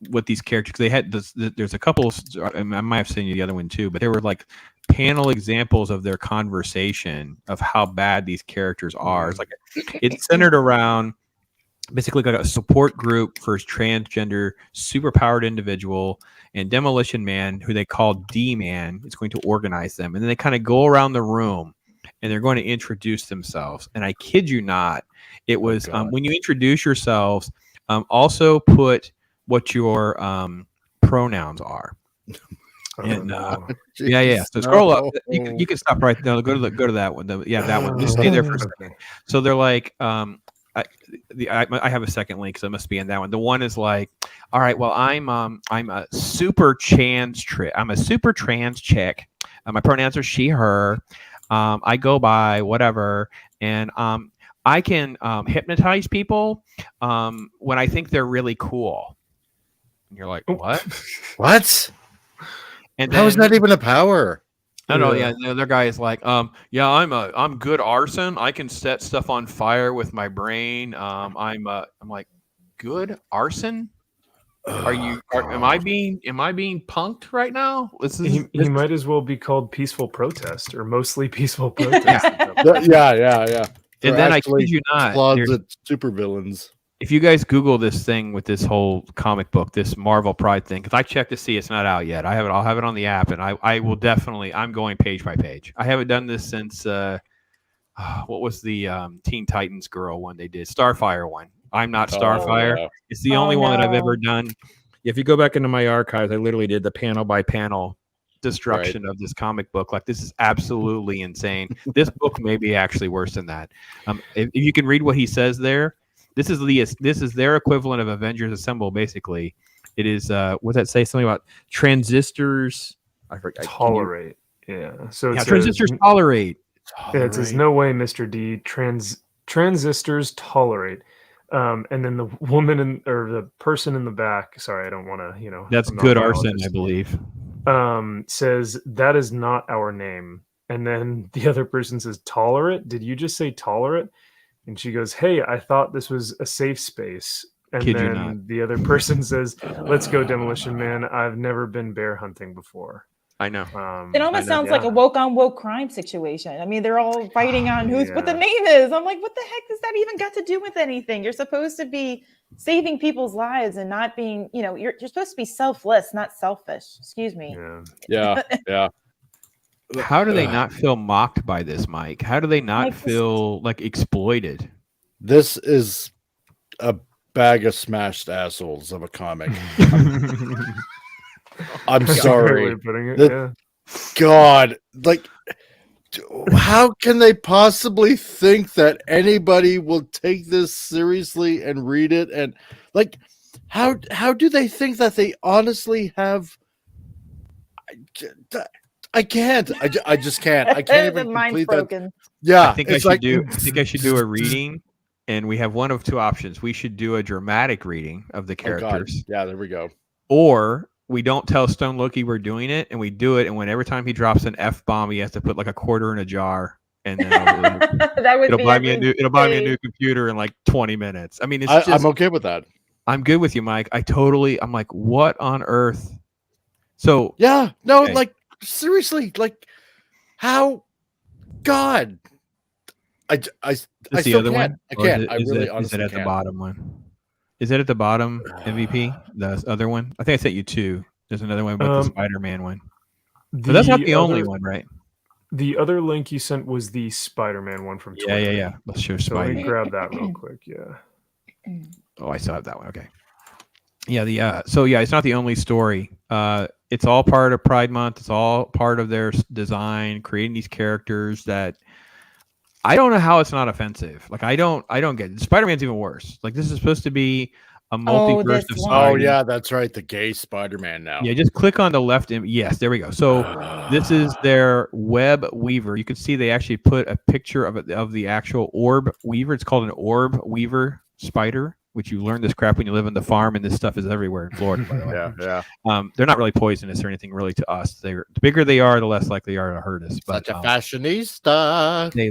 Speaker 7: what these characters. They had there's a couple. I might have seen you the other one too, but there were like panel examples of their conversation of how bad these characters are. It's like it's centered around basically like a support group for transgender superpowered individual, and Demolition Man, who they call D-Man, is going to organize them. And then they kind of go around the room and they're going to introduce themselves. And I kid you not, it was when you introduce yourselves, also put what your pronouns are. And yeah. So scroll up. You can stop right now. Go to that one. That one. Just stay there for a second. So they're like, I have a second link, so it must be in that one. The one is like, all right, well, I'm a super trans I'm a super trans chick. My pronouns are she, her. I go by whatever, and I can hypnotize people when I think they're really cool. And you're like, what?
Speaker 9: What?
Speaker 7: And
Speaker 9: how is that even a power?
Speaker 7: I don't know. Yeah, the other guy is like, yeah, I'm good arson. I can set stuff on fire with my brain. I'm like, good arson. Am I being punked right now?
Speaker 3: He might as well be called peaceful protest or mostly peaceful protest.
Speaker 9: yeah.
Speaker 7: And then I kid you not,
Speaker 9: closet supervillains.
Speaker 7: If you guys Google this thing with this whole comic book, this Marvel Pride thing, because I checked to see it's not out yet. I'll have it on the app, and I will definitely. I'm going page by page. I haven't done this since what was the Teen Titans girl one they did? Starfire one. I'm not Starfire. Yeah. It's the only one that I've ever done. If you go back into my archives, I literally did the panel by panel destruction of this comic book. Like, this is absolutely insane. This book may be actually worse than that. If you can read what he says there. This is their equivalent of Avengers Assemble. Basically, it is. What does that say? Something about transistors. I forgot.
Speaker 3: Tolerate. Yeah. So it says,
Speaker 7: transistors tolerate.
Speaker 3: Yeah, it says no way, Mr. D. Transistors tolerate. And then the woman or the person in the back. Sorry, I don't want to.
Speaker 7: That's good arson, I believe.
Speaker 3: Says that is not our name. And then the other person says tolerate. Did you just say tolerate? And she goes, hey, I thought this was a safe space. And
Speaker 7: Kid
Speaker 3: then the other person says, let's go, Demolition Man. I've never been bear hunting before.
Speaker 7: I know.
Speaker 8: It almost sounds like a woke on woke crime situation. I mean, they're all fighting on what the name is. I'm like, what the heck does that even got to do with anything? You're supposed to be saving people's lives and not being, you're supposed to be selfless, not selfish. Excuse me.
Speaker 9: Yeah.
Speaker 7: How do they not feel mocked by this, Mike? How do they not feel like exploited?
Speaker 9: This is a bag of smashed assholes of a comic. I'm sorry. God, like, how can they possibly think that anybody will take this seriously and read it? And like, how do they think that they honestly have? I can't. I just can't. I can't even complete that. Yeah,
Speaker 7: I think I should do a reading, and we have one of two options. We should do a dramatic reading of the characters.
Speaker 9: Yeah, there we go.
Speaker 7: Or we don't tell Stone Loki we're doing it, and we do it, and when every time he drops an F-bomb, he has to put like a quarter in a jar, and then it'll buy me a new computer in like 20 minutes. I mean, I'm
Speaker 9: okay with that.
Speaker 7: I'm good with you, Mike. I'm like, what on earth? So
Speaker 9: like. Seriously, like, how? God, I still
Speaker 7: other
Speaker 9: can't.
Speaker 7: one?
Speaker 9: I can't.
Speaker 7: Is it at the bottom one? Is it at the bottom? MVP, the other one. I think I sent you two. There's another one with the Spider-Man one. But that's not the only one, right?
Speaker 3: The other link you sent was the Spider-Man one from Twitter.
Speaker 7: Yeah. Let's show
Speaker 3: so
Speaker 7: Spider-Man.
Speaker 3: let me grab that real quick. Yeah.
Speaker 7: Oh, I still have that one. Okay. Yeah. So it's not the only story. It's all part of Pride Month. It's all part of their design, creating these characters that I don't know how it's not offensive. Like, I don't get it. Spider-Man's even worse. Like, this is supposed to be a multiverse of Spider-Man.
Speaker 9: Oh yeah, that's right. The gay Spider-Man now.
Speaker 7: Yeah, just click on the left. Yes, there we go. So this is their web weaver. You can see they actually put a picture of the actual orb weaver. It's called an orb weaver spider. which you learn this crap when you live on the farm, and this stuff is everywhere in Florida, by the way.
Speaker 9: Yeah.
Speaker 7: They're not really poisonous or anything really to us. The bigger they are, the less likely they are to hurt us. But
Speaker 9: Such a fashionista.
Speaker 7: they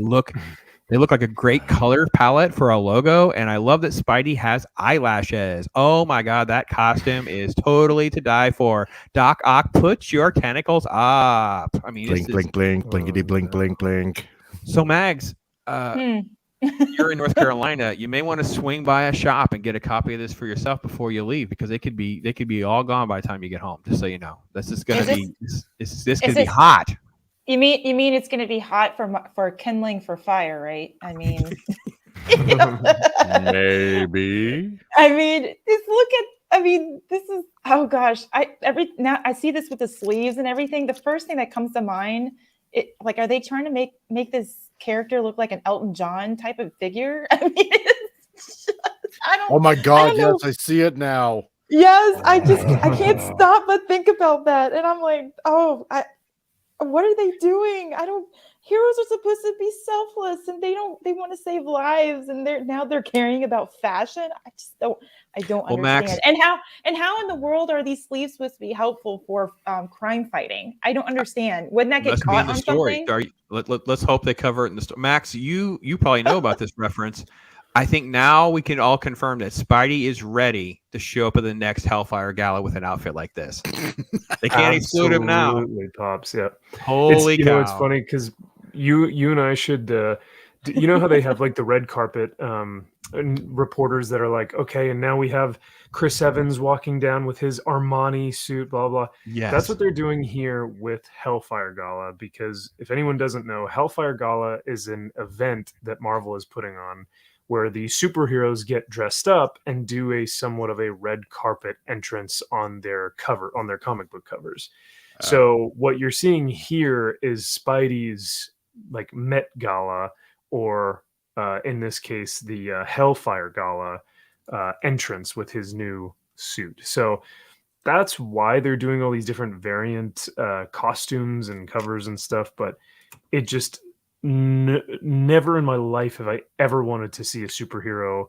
Speaker 7: look like a great color palette for a logo, and I love that Spidey has eyelashes. Oh my god, that costume is totally to die for. Doc Ock, put your tentacles up. I mean,
Speaker 9: Blink, blink, blink, blinkety, blink, blink, blink.
Speaker 7: So Mags, you're in North Carolina. You may want to swing by a shop and get a copy of this for yourself before you leave, because they could be all gone by the time you get home. Just so you know, this is going to be this going to be hot.
Speaker 8: You mean it's going to be hot for kindling for fire, right? I mean,
Speaker 9: maybe.
Speaker 8: I mean, just look at. I mean, this is gosh. Now I see this with the sleeves and everything. The first thing that comes to mind, are they trying to make this character look like an Elton John type of figure? I mean, I don't.
Speaker 9: Oh my god!
Speaker 8: Yes,
Speaker 9: I see it now.
Speaker 8: Yes, I can't stop but think about that, and I'm like, what are they doing? Heroes are supposed to be selfless, and they want to save lives, and they're caring about fashion. I don't understand.
Speaker 7: Max,
Speaker 8: and how in the world are these sleeves supposed to be helpful for crime fighting? I don't understand. Wouldn't that get caught on something?
Speaker 7: Let's hope they cover it in the story. Max, you probably know about this reference. I think now we can all confirm that Spidey is ready to show up at the next Hellfire Gala with an outfit like this. They can't exclude him now.
Speaker 3: Absolutely, Pops. Yeah.
Speaker 7: Holy cow!
Speaker 3: It's funny because you and I should. You know how they have like the red carpet reporters that are like, okay, and now we have Chris Evans walking down with his Armani suit, blah blah.
Speaker 7: Yes,
Speaker 3: that's what they're doing here with Hellfire Gala. Because if anyone doesn't know, Hellfire Gala is an event that Marvel is putting on, where the superheroes get dressed up and do a somewhat of a red carpet entrance on their comic book covers. So what you're seeing here is Spidey's like Met Gala, or in this case, the Hellfire Gala entrance with his new suit. So that's why they're doing all these different variant costumes and covers and stuff. But it just never in my life have I ever wanted to see a superhero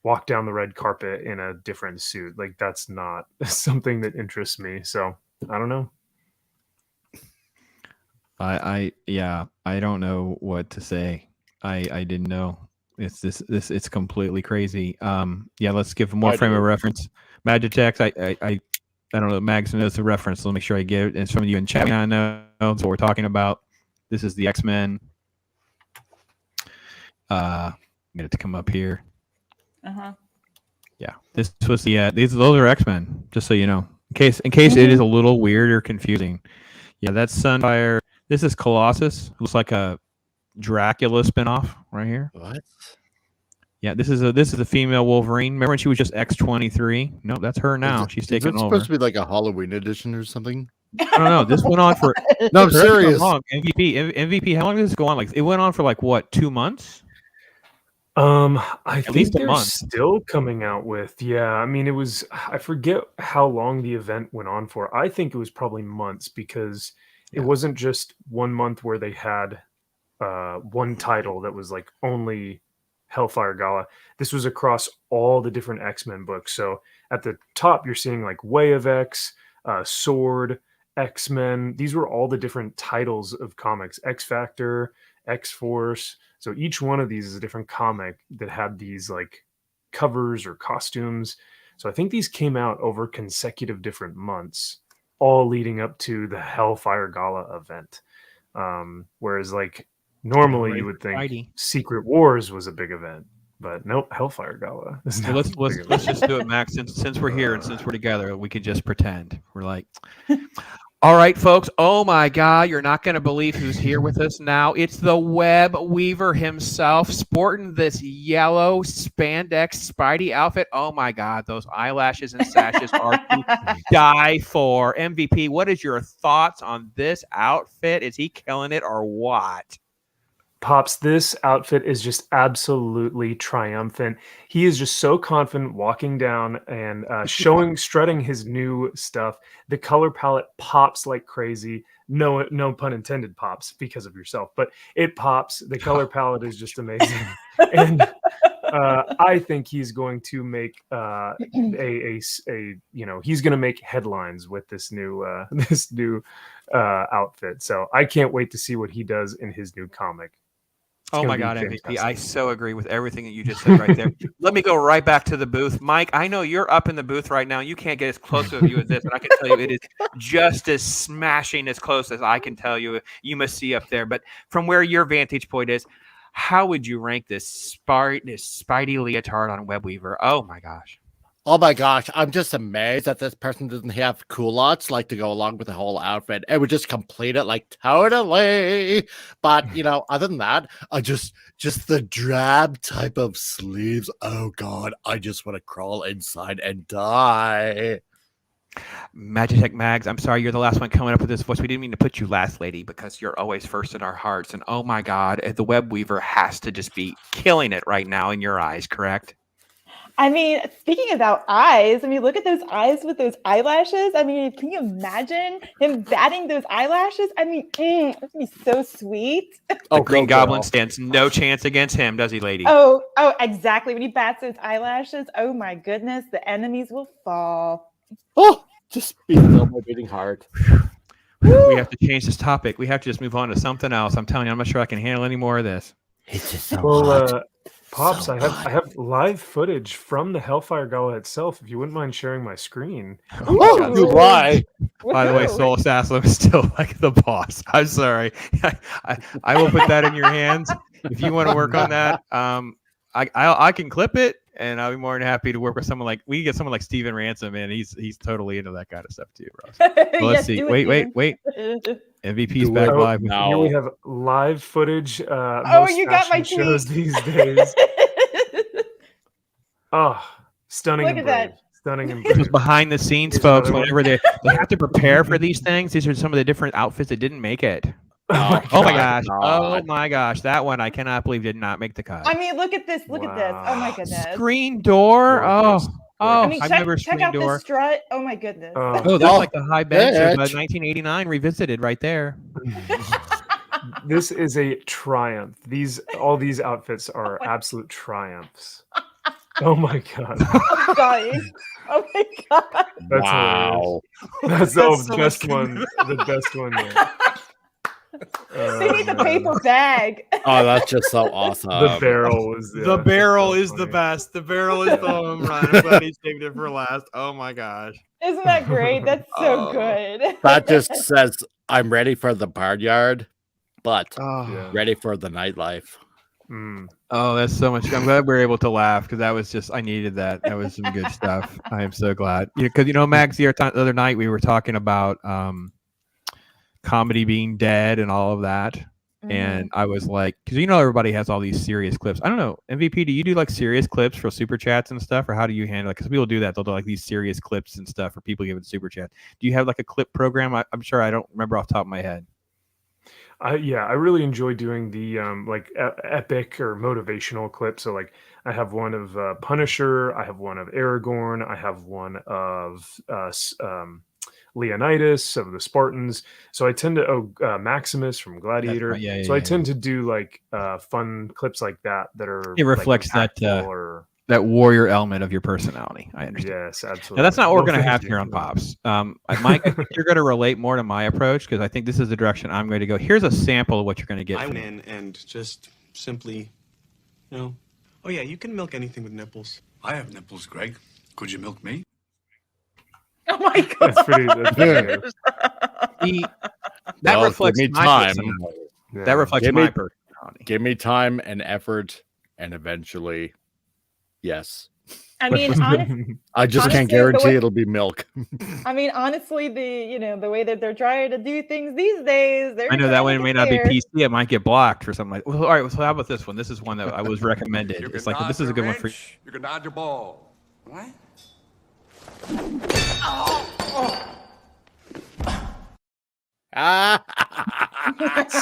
Speaker 3: walk down the red carpet in a different suit. Like, that's not something that interests me. So I don't know.
Speaker 7: I don't know what to say. I didn't know. It's completely crazy. Let's give more frame of reference. MAGITEK, I don't know. Mags knows the reference. Let me make sure I get it. And some of you in chat, I know what we're talking about. This is the X-Men. Get it to come up here. Yeah, this was the those are X-Men. Just so you know, in case it is a little weird or confusing. Yeah, that's Sunfire. This is Colossus. Looks like a Dracula spinoff right here.
Speaker 9: What?
Speaker 7: Yeah, this is a female Wolverine. Remember when she was just X-23? No, that's her now. She's taking over.
Speaker 9: Supposed to be like a Halloween edition or something.
Speaker 7: I don't know. This went on for.
Speaker 9: No, I'm serious.
Speaker 7: MVP. How long did this go on? Like, it went on for like what, 2 months?
Speaker 3: I think they're still coming out with. Yeah, I mean, it was. I forget how long the event went on for. I think it was probably months, because it wasn't just 1 month where they had one title that was like only Hellfire Gala. This was across all the different X-Men books. So at the top, you're seeing like Way of X, Sword, X-Men. These were all the different titles of comics. X-Factor, X-Force. So each one of these is a different comic that had these like covers or costumes. So I think these came out over consecutive different months, all leading up to the Hellfire Gala event. Whereas like normally you would think Secret Wars was a big event, but nope, Hellfire Gala.
Speaker 7: So let's just do it, Max. Since we're here and since we're together, we can just pretend we're like. All right, folks. Oh my God, you're not going to believe who's here with us now. It's the web weaver himself, sporting this yellow spandex Spidey outfit. Oh my God, those eyelashes and sashes are to die for. MVP, what is your thoughts on this outfit? Is he killing it or what?
Speaker 3: Pops, this outfit is just absolutely triumphant. He is just so confident walking down and strutting his new stuff. The color palette pops like crazy. No pun intended, pops, because of yourself, but it pops. The color palette is just amazing. And I think he's going to make he's going to make headlines with this new outfit. So I can't wait to see what he does in his new comic.
Speaker 7: Oh my God, MVP. I so agree with everything that you just said right there. Let me go right back to the booth. Mike, I know you're up in the booth right now. You can't get as close to a view as this, but I can tell you it is just as smashing as close as I can tell you. You must see up there. But from where your vantage point is, how would you rank this Spidey leotard on Webweaver? Oh my gosh.
Speaker 9: Oh my gosh, I'm just amazed that this person doesn't have culottes like to go along with the whole outfit. It would just complete it like totally. But other than that, just the drab type of sleeves. Oh God, I just want to crawl inside and die.
Speaker 7: Magitech Mags, I'm sorry you're the last one coming up with this voice. We didn't mean to put you last, lady, because you're always first in our hearts. And oh my God, the Webweaver has to just be killing it right now in your eyes, correct?
Speaker 8: I mean, speaking about eyes, I mean, look at those eyes with those eyelashes. I mean, can you imagine him batting those eyelashes? I mean, that'd be so sweet.
Speaker 7: The Green Goblin stands no chance against him, does he, lady?
Speaker 8: Oh, exactly. When he bats those eyelashes, oh my goodness, the enemies will fall.
Speaker 9: Oh, just beat my beating heart.
Speaker 7: We have to change this topic. We have to just move on to something else. I'm telling you, I'm not sure I can handle any more of this.
Speaker 9: It's just so hot.
Speaker 3: Pops,
Speaker 9: So
Speaker 3: I have live footage from the Hellfire Gala itself. If you wouldn't mind sharing my screen.
Speaker 9: Oh, you lie.
Speaker 7: By the way, Soul Assassin is still like the boss. I'm sorry. I will put that in your hands if you want to work on that. I can clip it, and I'll be more than happy to work with someone like we can get someone like Steven Ransom, and he's totally into that kind of stuff too, Ross. Well, let's see. Wait. MVP's back live.
Speaker 3: Here we have live footage.
Speaker 8: You got my
Speaker 3: shows
Speaker 8: tweet.
Speaker 3: these days. Stunning!
Speaker 8: Look
Speaker 3: and
Speaker 8: at
Speaker 3: brave.
Speaker 8: that.
Speaker 3: Stunning and
Speaker 7: This was
Speaker 3: brave.
Speaker 7: behind the scenes, folks. Whenever they have to prepare for these things, these are some of the different outfits that didn't make it. Oh my gosh! Oh my gosh! That one I cannot believe did not make the cut.
Speaker 8: I mean, look at this. Look at this. Oh my goodness.
Speaker 7: Screen door.
Speaker 3: Gorgeous.
Speaker 8: I mean,
Speaker 7: I've
Speaker 8: check
Speaker 7: never
Speaker 8: out
Speaker 7: screen door.
Speaker 8: the strut. Oh my goodness.
Speaker 7: Oh, that's like the high bench of 1989 revisited right there.
Speaker 3: This is a triumph. All these outfits are absolute triumphs. Oh my God.
Speaker 8: I'm dying. Oh my God.
Speaker 3: That's
Speaker 9: Wow.
Speaker 3: hilarious. That's the best one. The best one yet.
Speaker 8: They need the paper bag.
Speaker 9: Oh, that's just so awesome.
Speaker 3: The barrel is
Speaker 7: The barrel
Speaker 3: so
Speaker 7: is the
Speaker 3: funny.
Speaker 7: best. The barrel is the home run. I'm glad he saved it for last. Oh my gosh.
Speaker 8: Isn't that great? That's so good.
Speaker 9: That just says I'm ready for the barnyard, but
Speaker 3: Yeah.
Speaker 9: ready for the nightlife.
Speaker 7: Oh, that's so much. I'm glad we were able to laugh because that was just, I needed that. That was some good stuff. I am so glad. Because, Mags, the other night we were talking about comedy being dead and all of that. And I was like, because everybody has all these serious clips. I don't know, MVP, do you do like serious clips for super chats and stuff, or how do you handle it? Because people do that. They'll do like these serious clips and stuff for people giving super chat. Do you have like a clip program? I'm sure I don't remember off the top of my head.
Speaker 3: I really enjoy doing the epic or motivational clips. So like I have one of Punisher, I have one of Aragorn, I have one of Leonidas of the Spartans. So I tend to Maximus from Gladiator.
Speaker 7: Right. Yeah,
Speaker 3: so I tend to do like fun clips like that are
Speaker 7: it reflects
Speaker 3: like,
Speaker 7: that warrior element of your personality. I understand.
Speaker 3: Yes, absolutely.
Speaker 7: Now, that's not what we're going to
Speaker 3: thank
Speaker 7: have
Speaker 3: you.
Speaker 7: here on Pops. Mike, I think you're going to relate more to my approach because I think this is the direction I'm going to go. Here's a sample of what you're going to get.
Speaker 6: I
Speaker 7: from
Speaker 6: went in and just simply, oh yeah, you can milk anything with nipples.
Speaker 1: I have nipples, Greg. Could you milk me?
Speaker 8: Oh my God.
Speaker 3: That's pretty good.
Speaker 7: That
Speaker 9: Well,
Speaker 7: reflects
Speaker 9: give me
Speaker 7: my
Speaker 9: time.
Speaker 7: personality.
Speaker 3: Yeah.
Speaker 7: That reflects
Speaker 9: Give
Speaker 7: my
Speaker 9: me-
Speaker 7: personality.
Speaker 9: Give me time and effort, and eventually, yes.
Speaker 8: I mean,
Speaker 9: I just
Speaker 8: Honestly,
Speaker 9: can't
Speaker 8: the
Speaker 9: guarantee
Speaker 8: way-
Speaker 9: it'll be milk.
Speaker 8: honestly, the way that they're trying to do things these days,
Speaker 7: I know that one
Speaker 8: one
Speaker 7: may not be PC. It might get blocked or something like. Well, all right. So how about this one? This is one that I was recommended.
Speaker 1: You
Speaker 7: It's
Speaker 1: can
Speaker 7: like this
Speaker 1: dodge
Speaker 7: is a good one for.
Speaker 1: wrench, You can dodge a ball. What?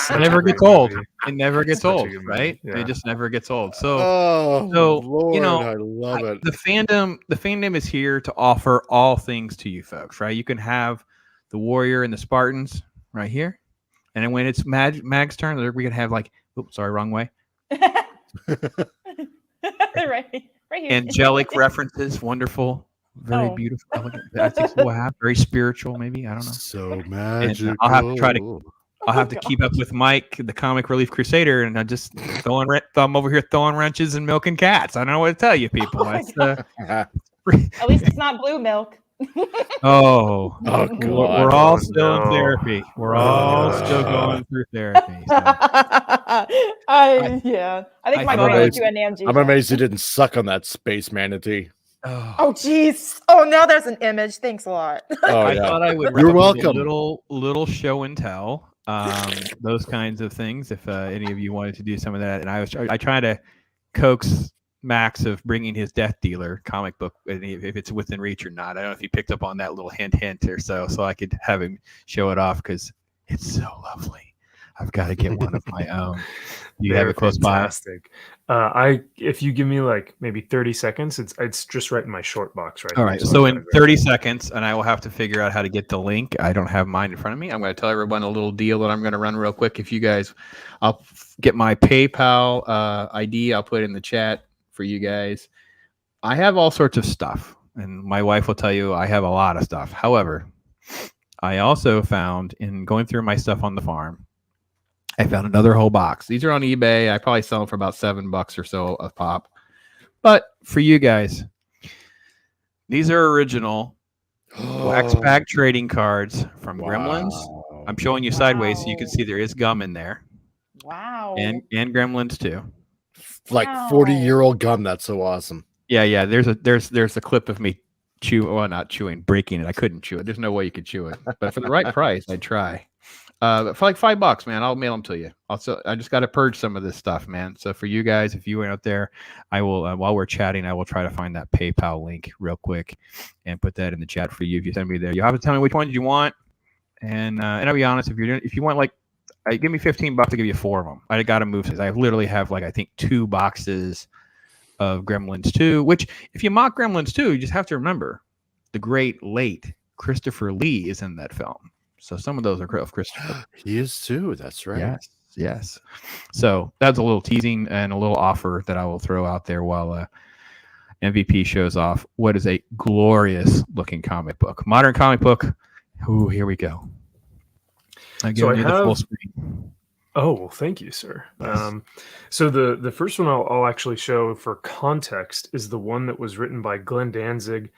Speaker 7: It never gets old. It never gets
Speaker 3: Such a
Speaker 7: old,
Speaker 3: good movie.
Speaker 7: right?
Speaker 3: Yeah.
Speaker 7: It just never gets old. So.
Speaker 9: Oh, Lord,
Speaker 7: I
Speaker 9: I love it.
Speaker 7: The fandom is here to offer all things to you folks, right? You can have the warrior and the Spartans right here, and then when it's Mag's turn, we can have like, oops, sorry, wrong way.
Speaker 8: right here.
Speaker 7: Angelic references, wonderful, very
Speaker 8: Oh.
Speaker 7: beautiful, elegant. I think we'll have very spiritual, maybe. I don't know.
Speaker 9: So
Speaker 7: And
Speaker 9: magical.
Speaker 7: I'll have to try to. I'll have to keep up with Mike, the Comic Relief Crusader, and I just I'm over here throwing wrenches and milking cats. I don't know what to tell you, people.
Speaker 8: Oh
Speaker 7: It's,
Speaker 8: At least it's not blue milk.
Speaker 9: Oh, God.
Speaker 7: we're all
Speaker 3: Oh,
Speaker 7: still in
Speaker 3: no.
Speaker 7: therapy. We're all still going through therapy. So.
Speaker 8: I think my
Speaker 7: I
Speaker 8: brain
Speaker 7: thought
Speaker 8: went to an AMG.
Speaker 9: I'm amazed you didn't suck on that space manatee.
Speaker 8: Oh, jeez. Oh, now there's an image. Thanks a lot.
Speaker 9: Oh,
Speaker 7: I
Speaker 9: yeah.
Speaker 7: thought I would.
Speaker 9: You're
Speaker 7: wrap up with a
Speaker 9: welcome.
Speaker 7: little show and tell, those kinds of things. If any of you wanted to do some of that, and I try to coax Max of bringing his Death Dealer comic book, if it's within reach or not. I don't know if he picked up on that little hint or so I could have him show it off because it's so lovely. I've got to get one of my own. You have it close by?
Speaker 3: Fantastic. If you give me like maybe 30 seconds, it's just right in my short box right
Speaker 7: All
Speaker 3: now,
Speaker 7: right.
Speaker 3: so
Speaker 7: So
Speaker 3: I
Speaker 7: in
Speaker 3: gotta grab
Speaker 7: 30
Speaker 3: it.
Speaker 7: seconds, and I will have to figure out how to get the link. I don't have mine in front of me. I'm going to tell everyone a little deal that I'm going to run real quick. If you guys, I'll get my PayPal ID. I'll put it in the chat for you guys. I have all sorts of stuff, and my wife will tell you I have a lot of stuff. However, I also found in going through my stuff on the farm, I found another whole box. These are on eBay. I probably sell them for about $7 or so a pop. But for you guys, these are original wax pack trading cards from Gremlins. I'm showing you sideways so you can see there is gum in there.
Speaker 8: Wow.
Speaker 7: And Gremlins too.
Speaker 9: Like 40-year-old gum. That's so awesome.
Speaker 7: Yeah. There's a clip of me breaking it. I couldn't chew it. There's no way you could chew it. But for the right price, I'd try. For like $5, man, I'll mail them to you. Also, I just got to purge some of this stuff, man. So for you guys, if you were out there, I will, while we're chatting, I will try to find that PayPal link real quick and put that in the chat for you. If you send me there, you have to tell me which ones you want. And I'll be honest, if you want give me $15, I'll give you 4 of them. I got to move this. I literally have I think 2 boxes of Gremlins 2, which if you mock Gremlins 2, you just have to remember the great late Christopher Lee is in that film. So some of those are of Christopher.
Speaker 9: He is too. That's right.
Speaker 7: Yes. So that's a little teasing and a little offer that I will throw out there while MVP shows off what is a glorious looking comic book. Modern comic book. Ooh, here we go. I'm giving you the full screen.
Speaker 3: Oh, well, thank you, sir. Yes. So the first one I'll actually show for context is the one that was written by Glenn Danzig,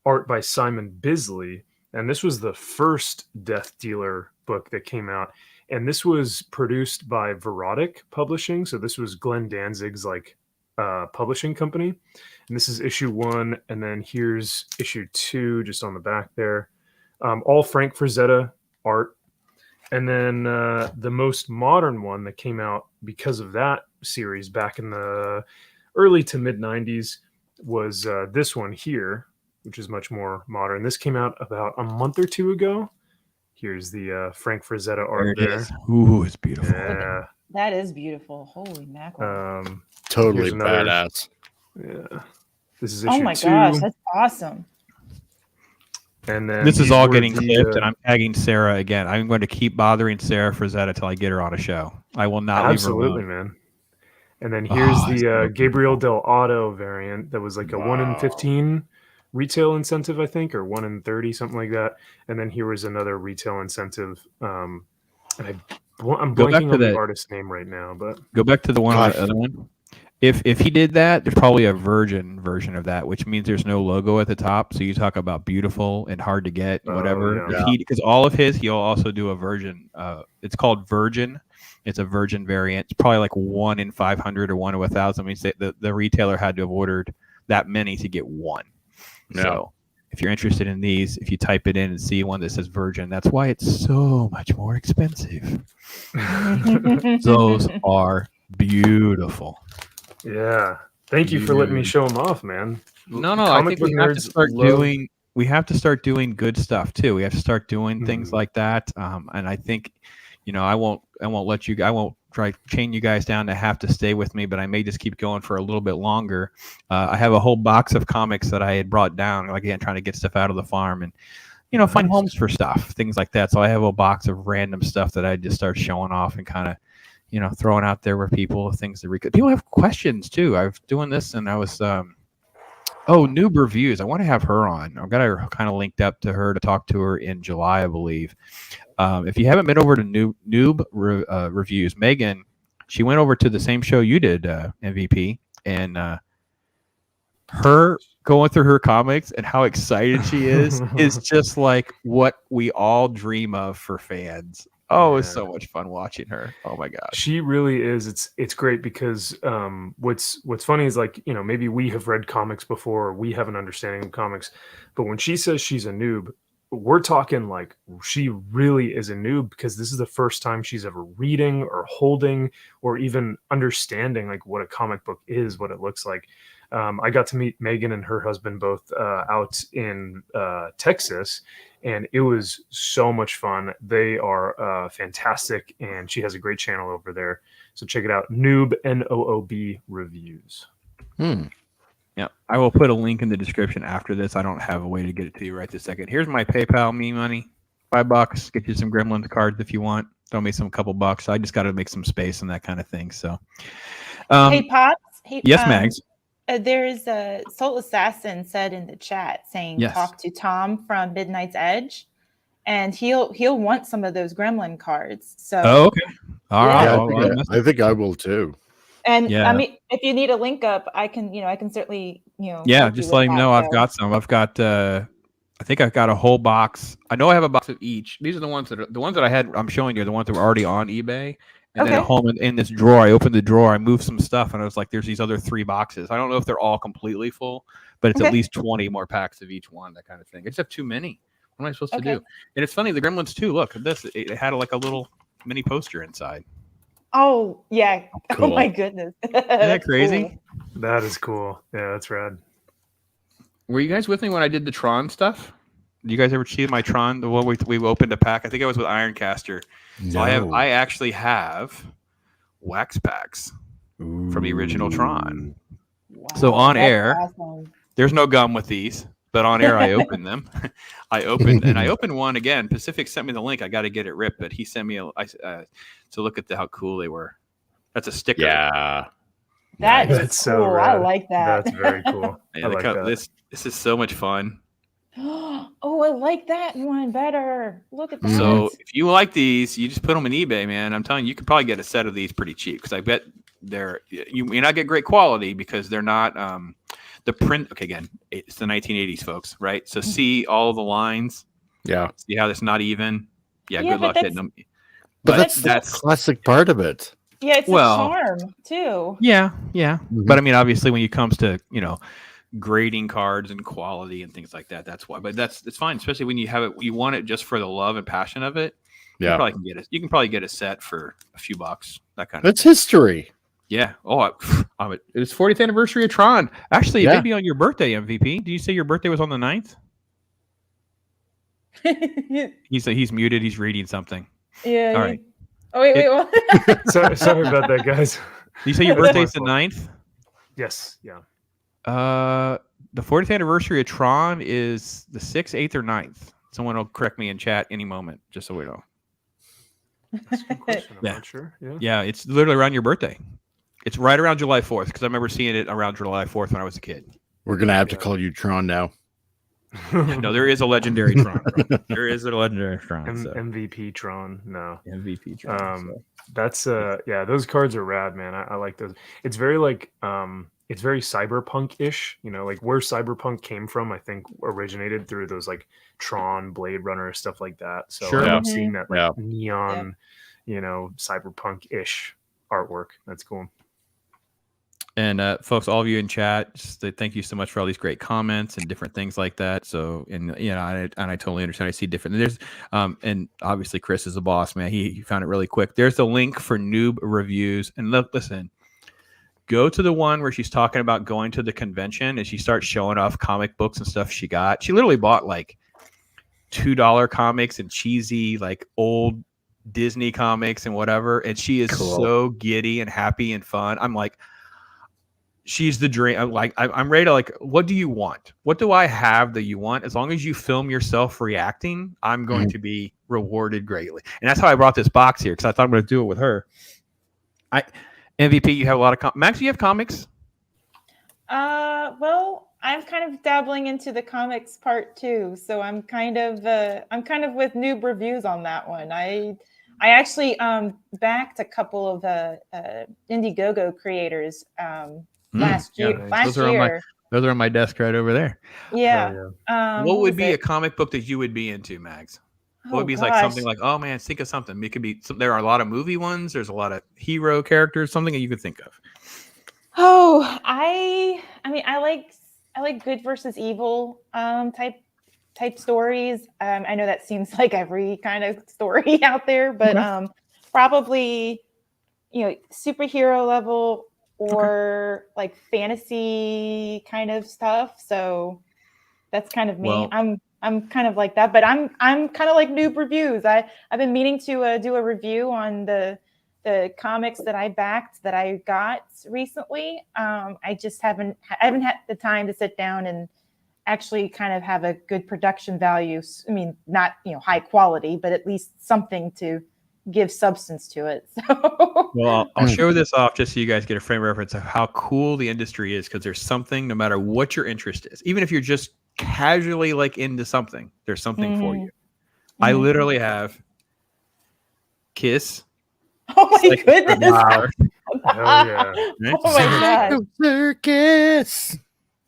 Speaker 3: art by Simon Bisley. And this was the first Death Dealer book that came out. And this was produced by Verotic Publishing. So this was Glenn Danzig's publishing company. And this is issue 1. And then here's issue 2 just on the back there. All Frank Frazetta art. And then the most modern one that came out because of that series back in the early to mid 90s was this one here, which is much more modern. This came out about a month or 2 ago. Here's the Frank Frazetta art there.
Speaker 7: Ooh, it's beautiful.
Speaker 3: Yeah.
Speaker 8: That is beautiful. Holy mackerel.
Speaker 9: Totally badass.
Speaker 3: Yeah. This is issue 2.
Speaker 8: Oh my gosh, that's awesome.
Speaker 3: And then
Speaker 7: this is all getting clipped, and I'm tagging Sarah again. I'm going to keep bothering Sarah Frazetta till I get her on a show. I will not leave her alone.
Speaker 3: Absolutely, man. And then here's the Gabriel Del Otto variant that was like a 1 in 15 retail incentive, I think, or 1 in 30, something like that. And then here was another retail incentive. And I'm blanking on the artist's name right now, but
Speaker 7: go back to the other one. If he did that, there's probably a virgin version of that, which means there's no logo at the top. So you talk about beautiful and hard to get, whatever. Because all of his, he'll also do a version. It's called Virgin. It's a virgin variant. It's probably like 1 in 500 or 1 in 1,000. I mean, the retailer had to have ordered that many to get one. Yeah. So if you're interested in these, if you type it in and see one that says Virgin, that's why it's so much more expensive. Those are beautiful.
Speaker 3: Yeah. Thank you for letting me show them off, man.
Speaker 7: No, I think we have to start doing. We have to start doing good stuff too. We have to start doing things like that. And I think, I won't let you. I won't try to chain you guys down to have to stay with me, but I may just keep going for a little bit longer. I have a whole box of comics that I had brought down, again, trying to get stuff out of the farm and, find homes for stuff, things like that. So I have a box of random stuff that I just start showing off and kind of, throwing out there where people things to read. People have questions too. I was doing this and I was Noob Reviews. I want to have her on. I've got her kind of linked up to her to talk to her in July, I believe. If you haven't been over to Noob Reviews, Megan, she went over to the same show you did, MVP, and her going through her comics and how excited she is just like what we all dream of for fans. Oh, it's so much fun watching her. Oh my gosh.
Speaker 3: She really is. It's great because what's funny is like, maybe we have read comics before, or we have an understanding of comics, but when she says she's a noob, we're talking like she really is a noob, because this is the first time she's ever reading or holding or even understanding like what a comic book is, what it looks like. I got to meet Megan and her husband both out in Texas, and it was so much fun. They are fantastic, and she has a great channel over there. So check it out. Noob, Noob Reviews.
Speaker 7: Yeah, I will put a link in the description after this. I don't have a way to get it to you right this second. Here's my PayPal me money. $5. Get you some Gremlins cards if you want. Throw me some couple bucks. I just got to make some space and that kind of thing. So,
Speaker 8: hey, Pops. Hey,
Speaker 7: yes, Mags.
Speaker 8: There's a Soul Assassin said in the chat saying, talk to Tom from Midnight's Edge, and he'll want some of those Gremlin cards. So,
Speaker 7: okay, all right.
Speaker 9: I think I will too.
Speaker 8: And I mean, if you need a link up, I can certainly,
Speaker 7: just let him know. I've got some. I've got, I think I've got a whole box. I know I have a box of each. These are the ones that I had. I'm showing you the ones that were already on eBay. And then at home in this drawer, I opened the drawer, I moved some stuff, and I was like, there's these other 3 boxes. I don't know if they're all completely full, but it's at least 20 more packs of each one, that kind of thing. I just have too many. What am I supposed to do? And it's funny, the Gremlins too. Look at this. It had like a little mini poster inside.
Speaker 8: Oh, yeah.
Speaker 9: Cool.
Speaker 8: Oh, my goodness.
Speaker 7: Isn't that crazy?
Speaker 8: Cool.
Speaker 3: That is cool. Yeah, that's rad.
Speaker 7: Were you guys with me when I did the Tron stuff? Did you guys ever see my Tron? The one we opened a pack. I think I was with Ironcaster.
Speaker 9: No.
Speaker 7: So I actually have wax packs from the original Tron.
Speaker 8: Wow,
Speaker 7: so on
Speaker 8: that's
Speaker 7: air,
Speaker 8: awesome.
Speaker 7: There's no gum with these, but on air I opened them. I opened one again. Pacific sent me the link. I got to get it ripped, but he sent me to look at how cool they were. That's a sticker.
Speaker 9: Yeah.
Speaker 8: That is
Speaker 3: That's
Speaker 8: cool.
Speaker 3: so rad.
Speaker 8: I like that.
Speaker 3: That's very cool.
Speaker 7: Yeah,
Speaker 3: I like that.
Speaker 7: This is so much fun.
Speaker 8: Oh, I like that one better. Look at that.
Speaker 7: So if you like these, you just put them in eBay, man. I'm telling you, you could probably get a set of these pretty cheap, because I bet you may not get great quality because they're not the print. Okay, again, it's the 1980s, folks, right? So see all the lines.
Speaker 9: Yeah.
Speaker 7: See how it's not even. Yeah,
Speaker 8: Yeah,
Speaker 7: good luck hitting them.
Speaker 9: But that's the classic part of it.
Speaker 8: Yeah, it's a charm too.
Speaker 7: Yeah.
Speaker 9: Mm-hmm.
Speaker 7: But I mean, obviously, when it comes to grading cards and quality and things like that, that's why. But it's fine, especially when you have it. You want it just for the love and passion of it.
Speaker 9: Yeah,
Speaker 7: you can probably get a set for a few bucks. That kind of.
Speaker 9: That's history.
Speaker 7: Yeah. Oh, it was 40th anniversary of Tron. Actually, it may be on your birthday, MVP. Did you say your birthday was on the 9th? He's muted. He's reading something.
Speaker 8: Yeah.
Speaker 7: All right.
Speaker 8: Oh wait. What?
Speaker 3: Sorry about that, guys.
Speaker 7: You say your birthday's the 9th?
Speaker 3: Yes. Yeah.
Speaker 7: The 40th anniversary of Tron is the 6th, 8th, or 9th. Someone will correct me in chat any moment, just so we know.
Speaker 3: That's a good question. I'm
Speaker 7: Yeah.
Speaker 3: not sure. Yeah.
Speaker 7: Yeah, it's literally around your birthday. It's right around July 4th, because I remember seeing it around July 4th when I was a kid.
Speaker 9: We're gonna have to call you Tron now.
Speaker 7: No, there is a legendary Tron. There is a legendary Tron. So.
Speaker 3: MVP Tron. No.
Speaker 7: MVP Tron. So.
Speaker 3: That's those cards are rad, man. I like those. It's very like it's very cyberpunk-ish, like where cyberpunk came from, I think originated through those like Tron, Blade Runner, stuff like that. So
Speaker 7: Sure.
Speaker 3: I love seeing that like neon, cyberpunk-ish artwork. That's cool.
Speaker 7: And folks, all of you in chat, just thank you so much for all these great comments and different things like that. So, and I totally understand. I see different. There's and obviously Chris is a boss, man. He found it really quick. There's the link for Noob Reviews. And listen, go to the one where she's talking about going to the convention and she starts showing off comic books and stuff she got. She literally bought like $2 comics and cheesy like old Disney comics and whatever. And she is so giddy and happy and fun. I'm like, she's the dream. I'm ready to like, what do you want? What do I have that you want? As long as you film yourself reacting, I'm going to be rewarded greatly. And that's how I brought this box here, because I thought I'm going to do it with her. MVP. You have a lot of Max. You have comics.
Speaker 8: Well, I'm kind of dabbling into the comics part too, so I'm kind of with noob reviews on that one. I actually backed a couple of Indiegogo creators last year.
Speaker 7: Those are on my desk right over there.
Speaker 8: Yeah.
Speaker 7: What would be a comic book that you would be into, Mags? What would be like something like, oh man, think of something. It could be. There are a lot of movie ones. There's a lot of hero characters. Something that you could think of.
Speaker 8: Oh, I mean, I like good versus evil type stories. I know that seems like every kind of story out there, but probably superhero level or like fantasy kind of stuff. So that's kind of me. Well, I'm kind of like that, but I'm kind of like noob reviews. I've been meaning to do a review on the comics that I backed that I got recently. I just haven't had the time to sit down and actually kind of have a good production value. I mean, not high quality, but at least something to give substance to it. So
Speaker 7: well, I'll show this off just so you guys get a frame of reference of how cool the industry is, because there's something, no matter what your interest is, even if you're just casually like into something, there's something for you. I literally have Kiss.
Speaker 8: Oh my goodness!
Speaker 3: Wow. Hell yeah.
Speaker 8: Oh my god!
Speaker 9: Circus.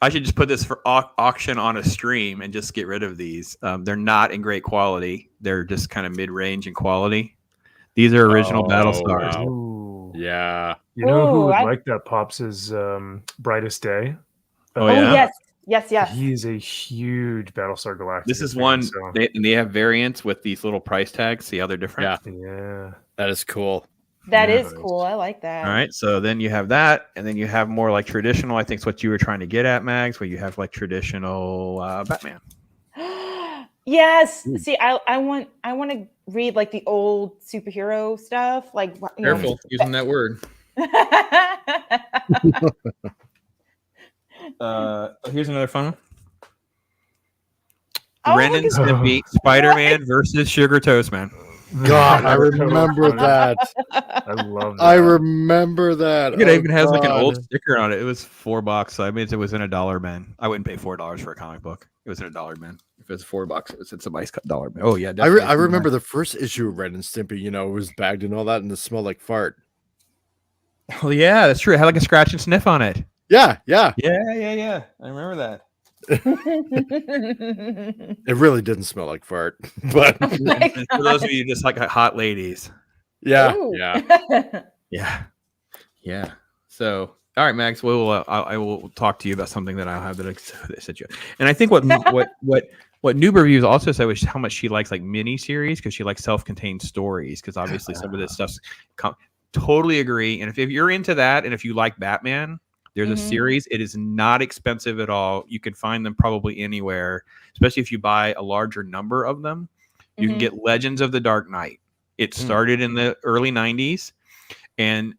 Speaker 7: I should just put this for auction on a stream and just get rid of these. They're not in great quality. They're just kind of mid-range in quality. These are original Battlestars.
Speaker 3: Wow.
Speaker 9: Yeah.
Speaker 3: You know who would like that, Pops, is Brightest Day.
Speaker 7: Oh yeah.
Speaker 8: Yes.
Speaker 3: He's a huge Battlestar Galactica.
Speaker 7: This is
Speaker 3: fan,
Speaker 7: one.
Speaker 3: So.
Speaker 7: They have variants with these little price tags. See how they're different?
Speaker 3: Yeah.
Speaker 9: That is cool.
Speaker 8: That is cool. I like that.
Speaker 7: All right. So then you have that, and then you have more like traditional. I think it's what you were trying to get at, Mags, where you have like traditional Batman.
Speaker 8: Yes. See, I want to read like the old superhero stuff. Like,
Speaker 7: Careful using that word. Here's another fun one. Ren and Stimpy, Spider-Man versus Sugar Toast Man.
Speaker 9: God, I remember that.
Speaker 3: I love that.
Speaker 9: I remember that.
Speaker 7: It even has like an old sticker on it. It was $4, so I mean it was in $1 bin. I wouldn't pay $4 for a comic book. It was in $1 bin. If it was $4, it was in somebody's $1 bin. Oh yeah,
Speaker 9: I remember the first issue of Ren and Stimpy. It was bagged and all that, and it smelled like fart.
Speaker 7: Oh yeah, that's true. It had like a scratch and sniff on it.
Speaker 9: Yeah.
Speaker 7: I remember that.
Speaker 9: It really didn't smell like fart, but
Speaker 7: for those of you just like hot ladies.
Speaker 9: Yeah.
Speaker 7: So, all right, Max, I will talk to you about something that I'll have that I sent you. And I think what Noob Reviews also said was how much she likes like mini series, because she likes self-contained stories, because obviously some of this stuff's totally agree. And if you're into that, and if you like Batman, there's a series. It is not expensive at all. You can find them probably anywhere, especially if you buy a larger number of them. You can get Legends of the Dark Knight. It started in the early 90s, and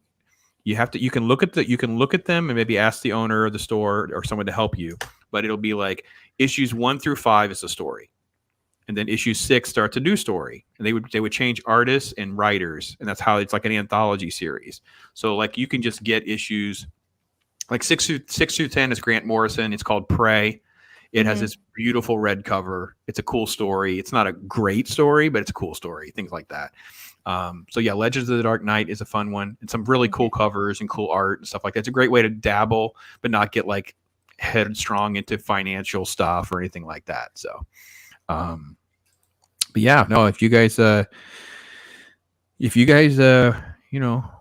Speaker 7: you can look at them and maybe ask the owner of the store or someone to help you. But it'll be like issues 1 through 5 is a story, and then issue 6 starts a new story. And they would change artists and writers, and that's how it's like an anthology series. So like you can just get issues. Like 6 through 10 is Grant Morrison. It's called Prey. It has this beautiful red cover. It's a cool story. It's not a great story, but it's a cool story. Things like that. So yeah, Legends of the Dark Knight is a fun one, and some really cool covers and cool art and stuff like that. It's a great way to dabble, but not get like headstrong into financial stuff or anything like that. So, but yeah, no, if you guys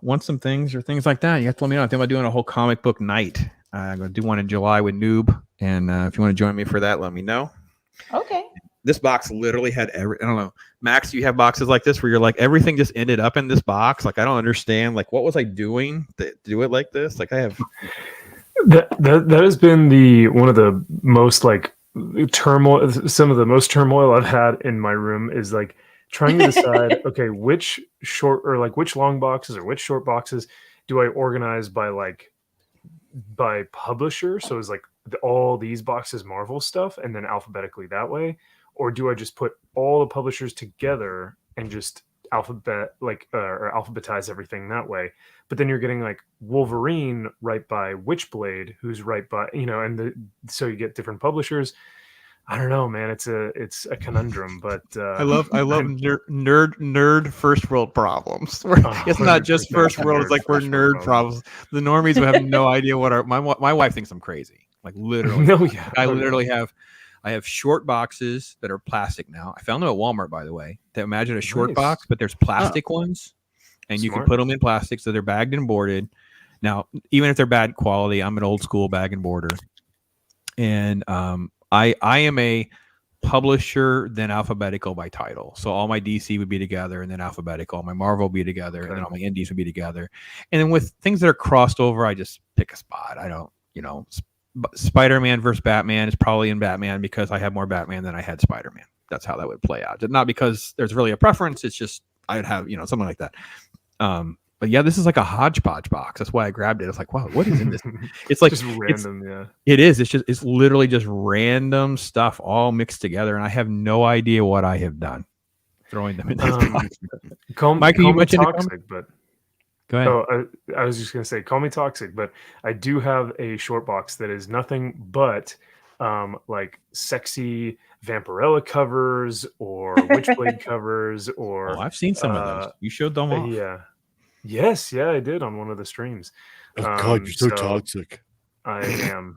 Speaker 7: want some things or things like that, you have to let me know. I think I'm doing a whole comic book night. I'm going to do one in July with Noob. And if you want to join me for that, let me know.
Speaker 8: Okay.
Speaker 7: This box literally had I don't know. Max, do you have boxes like this where you're like, everything just ended up in this box? Like, I don't understand. Like, what was I doing to do it like this? Like, I have.
Speaker 3: That has been one of the most like turmoil. Some of the most turmoil I've had in my room is like, trying to decide, okay, which long boxes or which short boxes do I organize by publisher? So it's like all these boxes Marvel stuff and then alphabetically that way, or do I just put all the publishers together and just or alphabetize everything that way. But then you're getting like Wolverine right by Witchblade, who's right by, so you get different publishers. I don't know, man. It's a conundrum, but
Speaker 7: I love nerd first world problems. It's not just first world; it's like we're nerd problems. The normies who have no idea what my wife thinks I'm crazy. Like literally,
Speaker 3: no, yeah,
Speaker 7: I literally have short boxes that are plastic now. I found them at Walmart, by the way. To imagine a short box, but there's plastic ones, and you can put them in plastic, so they're bagged and boarded. Now, even if they're bad quality, I'm an old school bag and boarder, and I am a publisher, then alphabetical by title. So all my DC would be together, and then alphabetical. All my Marvel would be together, and then all my indies would be together. And then with things that are crossed over, I just pick a spot. I don't, Spider-Man versus Batman is probably in Batman because I have more Batman than I had Spider-Man. That's how that would play out. Not because there's really a preference. It's just I'd have, something like that. But yeah, this is like a hodgepodge box. That's why I grabbed it. It's like, wow, what is in this? It's like
Speaker 3: just random, yeah.
Speaker 7: It is. It's literally just random stuff all mixed together, and I have no idea what I have done throwing them in this box.
Speaker 3: Mike, you mentioned toxic, but
Speaker 7: go ahead.
Speaker 3: Oh, I was just gonna say, call me toxic, but I do have a short box that is nothing but like sexy Vampirella covers or Witchblade covers, or
Speaker 7: I've seen some of those. You showed them off.
Speaker 3: Yeah. Yes, I did on one of the streams.
Speaker 9: Oh God, you're so toxic.
Speaker 3: I am,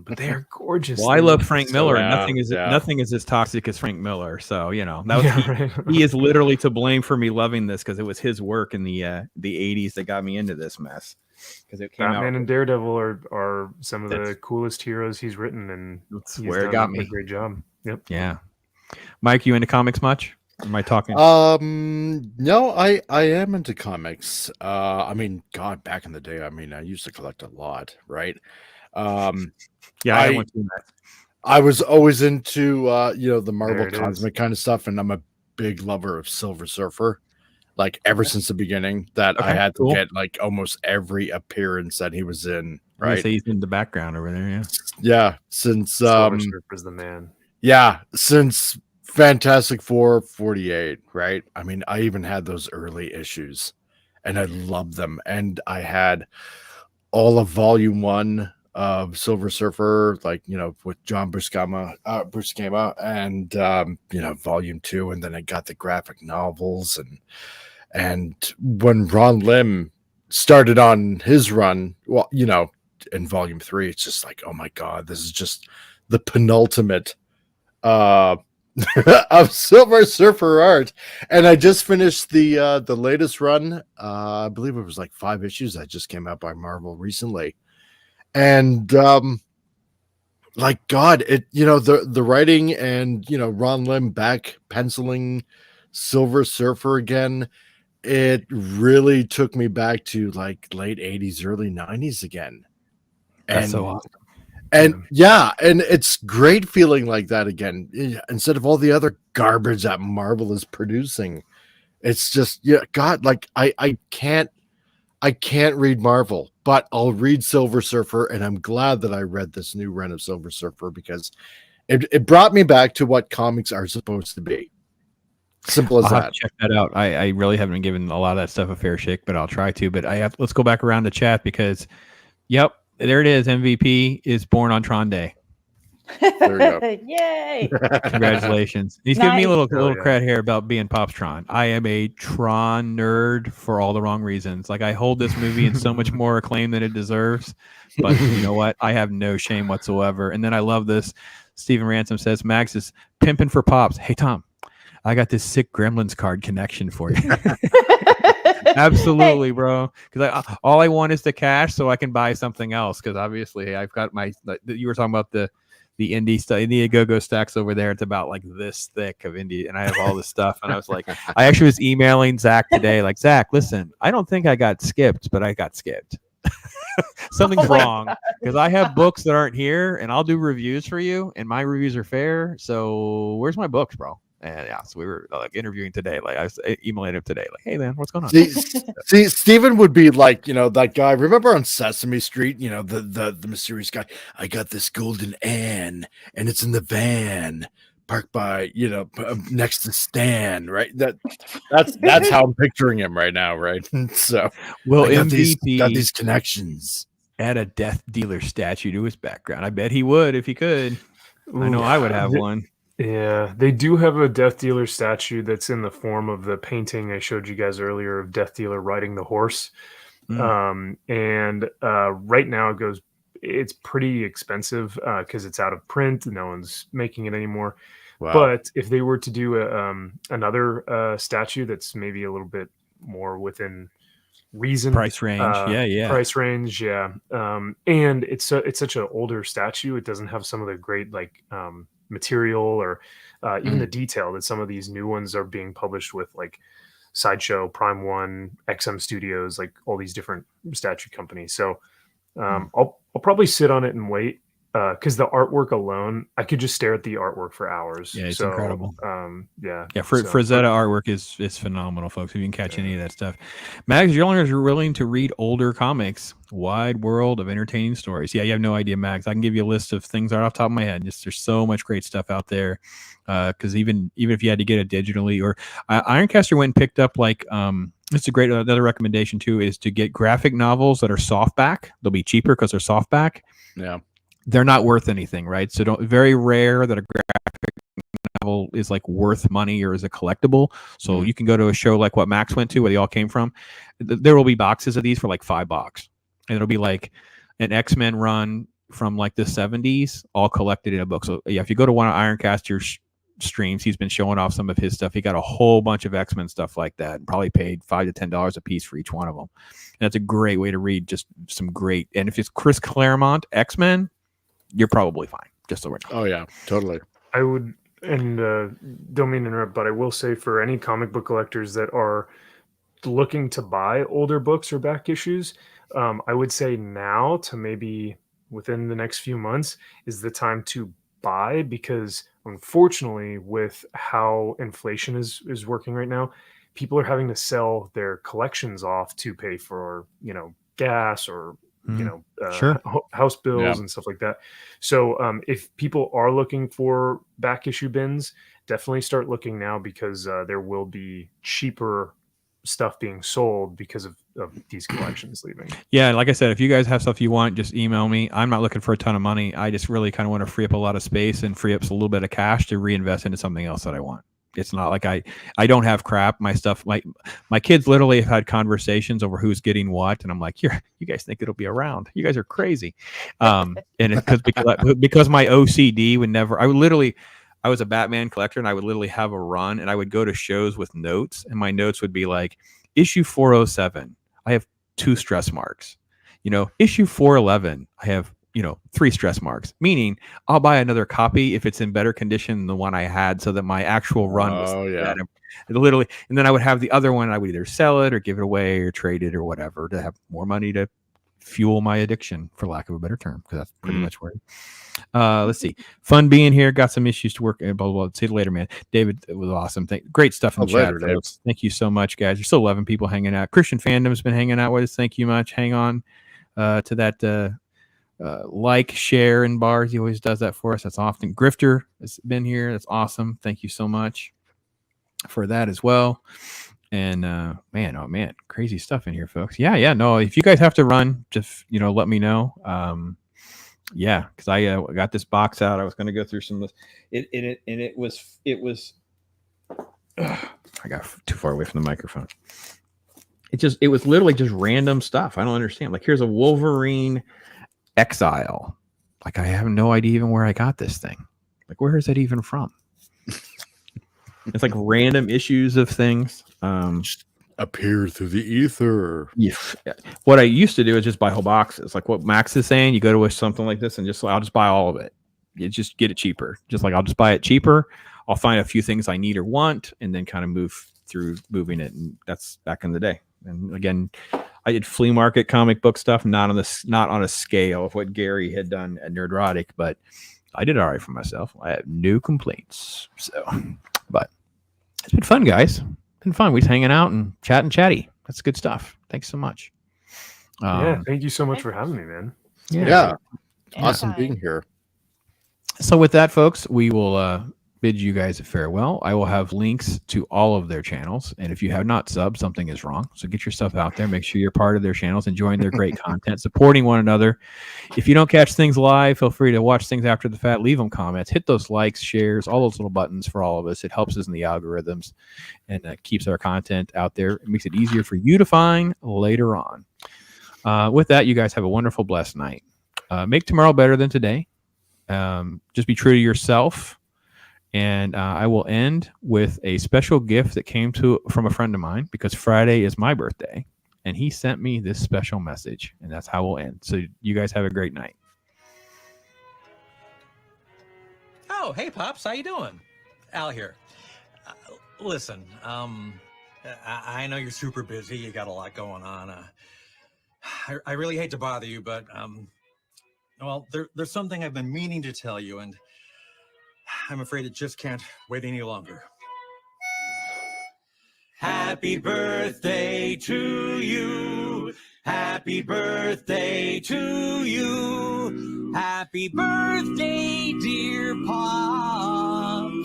Speaker 3: but they are gorgeous.
Speaker 7: Well, I love Frank Miller, and nothing is as toxic as Frank Miller. So that was, he is literally to blame for me loving this because it was his work in the 80s that got me into this mess. Because it came
Speaker 3: Batman
Speaker 7: out.
Speaker 3: and Daredevil are some of the coolest heroes he's written, and
Speaker 7: that's where it got me.
Speaker 3: A great job. Yep.
Speaker 7: Yeah. Mike, you into comics much? Am I talking?
Speaker 9: No, I am into comics. I mean, God, back in the day, I used to collect a lot, right?
Speaker 7: Yeah, I went through that.
Speaker 9: I was always into the Marvel cosmic kind of stuff, and I'm a big lover of Silver Surfer. Like ever since the beginning, that I had to get like almost every appearance that he was in. Right,
Speaker 7: he's in the background over there. Yeah,
Speaker 9: yeah. Since
Speaker 3: Silver Surfer's the man.
Speaker 9: Yeah, since Fantastic Four 48, right? I mean, I even had those early issues, and I loved them. And I had all of Volume 1 of Silver Surfer, like with John Buscema, and Volume 2, and then I got the graphic novels, and when Ron Lim started on his run, well, in Volume 3, it's just like, oh my God, this is just the penultimate of Silver Surfer art. And I just finished the latest run. I believe it was like 5 issues that just came out by Marvel recently. And like God, it the writing and Ron Lim back penciling Silver Surfer again, it really took me back to like late 80s, early 90s again.
Speaker 7: That's so awesome.
Speaker 9: And and it's great feeling like that again, instead of all the other garbage that Marvel is producing. It's just, God, like I can't read Marvel, but I'll read Silver Surfer, and I'm glad that I read this new run of Silver Surfer because it brought me back to what comics are supposed to be. Simple as
Speaker 7: I'll
Speaker 9: that.
Speaker 7: have to check that out. I really haven't given a lot of that stuff a fair shake, but I'll try to. But let's go back around to chat because, yep. There it is. MVP is born on Tron Day.
Speaker 9: There we go.
Speaker 8: Yay!
Speaker 7: Congratulations. He's giving me a little credit here about being Pops Tron. I am a Tron nerd for all the wrong reasons. Like I hold this movie in so much more acclaim than it deserves. But you know what? I have no shame whatsoever. And then I love this. Stephen Ransom says, Max is pimping for Pops. Hey, Tom, I got this sick Gremlins card connection for you. Absolutely, bro. Because all I want is the cash so I can buy something else. Because obviously, I've got you were talking about the indie stuff, Indiegogo stacks over there. It's about like this thick of indie, and I have all this stuff. And I was like, I actually was emailing Zach today, like, Zach, listen, I don't think I got skipped, but I got skipped. Something's wrong because I have books that aren't here, and I'll do reviews for you, and my reviews are fair. So where's my books, bro? And yeah, so we were like interviewing today. Like I was emailing him today, like, "Hey man, what's going on?"
Speaker 9: See, Steven would be like, that guy. Remember on Sesame Street, the mysterious guy. I got this golden Ann, and it's in the van. parked by, next to Stan, right? That's how I'm picturing him right now, right? So,
Speaker 7: Will
Speaker 9: I got
Speaker 7: MVP
Speaker 9: these connections.
Speaker 7: add a Death Dealer statue to his background? I bet he would if he could. I know I would have one.
Speaker 3: Yeah, they do have a Death Dealer statue that's in the form of the painting I showed you guys earlier of Death Dealer riding the horse. And right now it's pretty expensive because it's out of print. No one's making it anymore.
Speaker 9: Wow.
Speaker 3: But if they were to do another statue that's maybe a little bit more within reason,
Speaker 7: Price range,
Speaker 3: price range, and it's such an older statue. It doesn't have some of the great material or even the detail that some of these new ones are being published with, like Sideshow, Prime One, XM Studios, like all these different statue companies. So I'll probably sit on it and wait because the artwork alone, I could just stare at the artwork for hours.
Speaker 7: Yeah, it's incredible.
Speaker 3: Frazetta
Speaker 7: artwork is phenomenal, folks. If you can catch any of that stuff. Mags, you're only willing to read older comics. Wide world of entertaining stories. Yeah, you have no idea, Mags. I can give you a list of things right off the top of my head. Just there's so much great stuff out there. Because even if you had to get it digitally, or Ironcaster went and picked up it's a great another recommendation too is to get graphic novels that are softback. They'll be cheaper because they're softback.
Speaker 9: Yeah.
Speaker 7: They're not worth anything, right? So very rare that a graphic novel is like worth money or is a collectible. So you can go to a show like what Max went to, where they all came from. There will be boxes of these for like $5, and it'll be like an X-Men run from like the 70s, all collected in a book. So yeah, if you go to one of Ironcaster's streams, he's been showing off some of his stuff. He got a whole bunch of X-Men stuff like that, and probably paid $5 to $10 a piece for each one of them. And that's a great way to read just some great. And if it's Chris Claremont X-Men, you're probably fine. Just so we're
Speaker 9: Oh yeah, totally.
Speaker 3: I would, and don't mean to interrupt, but I will say for any comic book collectors that are looking to buy older books or back issues, I would say now to maybe within the next few months is the time to buy, because unfortunately with how inflation is working right now, people are having to sell their collections off to pay for, gas or house bills and stuff like that. So if people are looking for back issue bins, definitely start looking now, because there will be cheaper stuff being sold because of these collections leaving.
Speaker 7: Yeah, like I said, if you guys have stuff you want, just email me. I'm not looking for a ton of money. I just really kind of want to free up a lot of space and free up a little bit of cash to reinvest into something else that I want. It's not like I don't have crap. My stuff, my kids literally have had conversations over who's getting what, and I'm like, you guys think it'll be around? You guys are crazy. And it's because my OCD would never. I was a Batman collector, and I would literally have a run, and I would go to shows with notes, and my notes would be like, issue 407, I have 2 stress marks. Issue 411, I have 3 stress marks, meaning I'll buy another copy if it's in better condition than the one I had, so that my actual run was better. Literally. And then I would have the other one, I would either sell it or give it away or trade it or whatever to have more money to fuel my addiction, for lack of a better term, because that's pretty much where let's see. Fun being here. Got some issues to work. Blah, blah, blah. See you later, man. David, it was awesome. Great stuff in the chat.
Speaker 9: Later,
Speaker 7: Thank you so much, guys. There's still 11 people hanging out. Christian Fandom's been hanging out with us. Thank you much. Hang on to that share, and bars. He always does that for us. That's often. Grifter has been here. That's awesome. Thank you so much for that as well. And man, crazy stuff in here, folks. Yeah. No, if you guys have to run, just let me know. Because I got this box out. I was going to go through some of this. It was. I got too far away from the microphone. It was literally just random stuff. I don't understand. Like, here's a Wolverine Exile. Like, I have no idea even where I got this thing. Like, where is that even from? It's like random issues of things.
Speaker 9: Appear through the ether.
Speaker 7: Yeah. What I used to do is just buy whole boxes. Like what Max is saying, you go to something like this and I'll just buy all of it. You just get it cheaper. Just like I'll just buy it cheaper. I'll find a few things I need or want, and then kind of move through moving it. And that's back in the day. And again, I did flea market comic book stuff, not on a scale of what Gary had done at Nerdrotic, but I did all right for myself. I have no complaints. So, but it's been fun, guys. Been fun. We're just hanging out and chatty. That's good stuff. Thanks so much.
Speaker 3: Thank you so much for having me, man.
Speaker 9: Yeah. Awesome being here.
Speaker 7: So with that, folks, we will bid you guys a farewell. I will have links to all of their channels. And if you have not subbed, something is wrong. So get your stuff out there. Make sure you're part of their channels, enjoying their great content, supporting one another. If you don't catch things live, feel free to watch things after the fact. Leave them comments. Hit those likes, shares, all those little buttons for all of us. It helps us in the algorithms and keeps our content out there. It makes it easier for you to find later on. With that, you guys have a wonderful, blessed night. Make tomorrow better than today. Just be true to yourself. And I will end with a special gift that came from a friend of mine, because Friday is my birthday, and he sent me this special message, and that's how we'll end. So you guys have a great night.
Speaker 10: Oh, hey, Pops. How you doing? Al here. Listen, I know you're super busy. You got a lot going on. I really hate to bother you, but, well, there's something I've been meaning to tell you, and I'm afraid it just can't wait any longer. Happy birthday to you. Happy birthday to you. Happy birthday, dear Pops.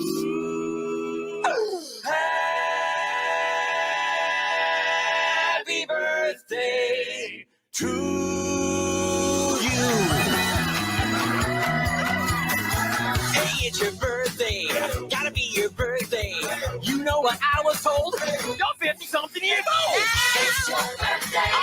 Speaker 10: Happy birthday to you. Hey, it's your birthday. Gotta be your birthday. You know what I was told? You're 50-something years old. It's your birthday.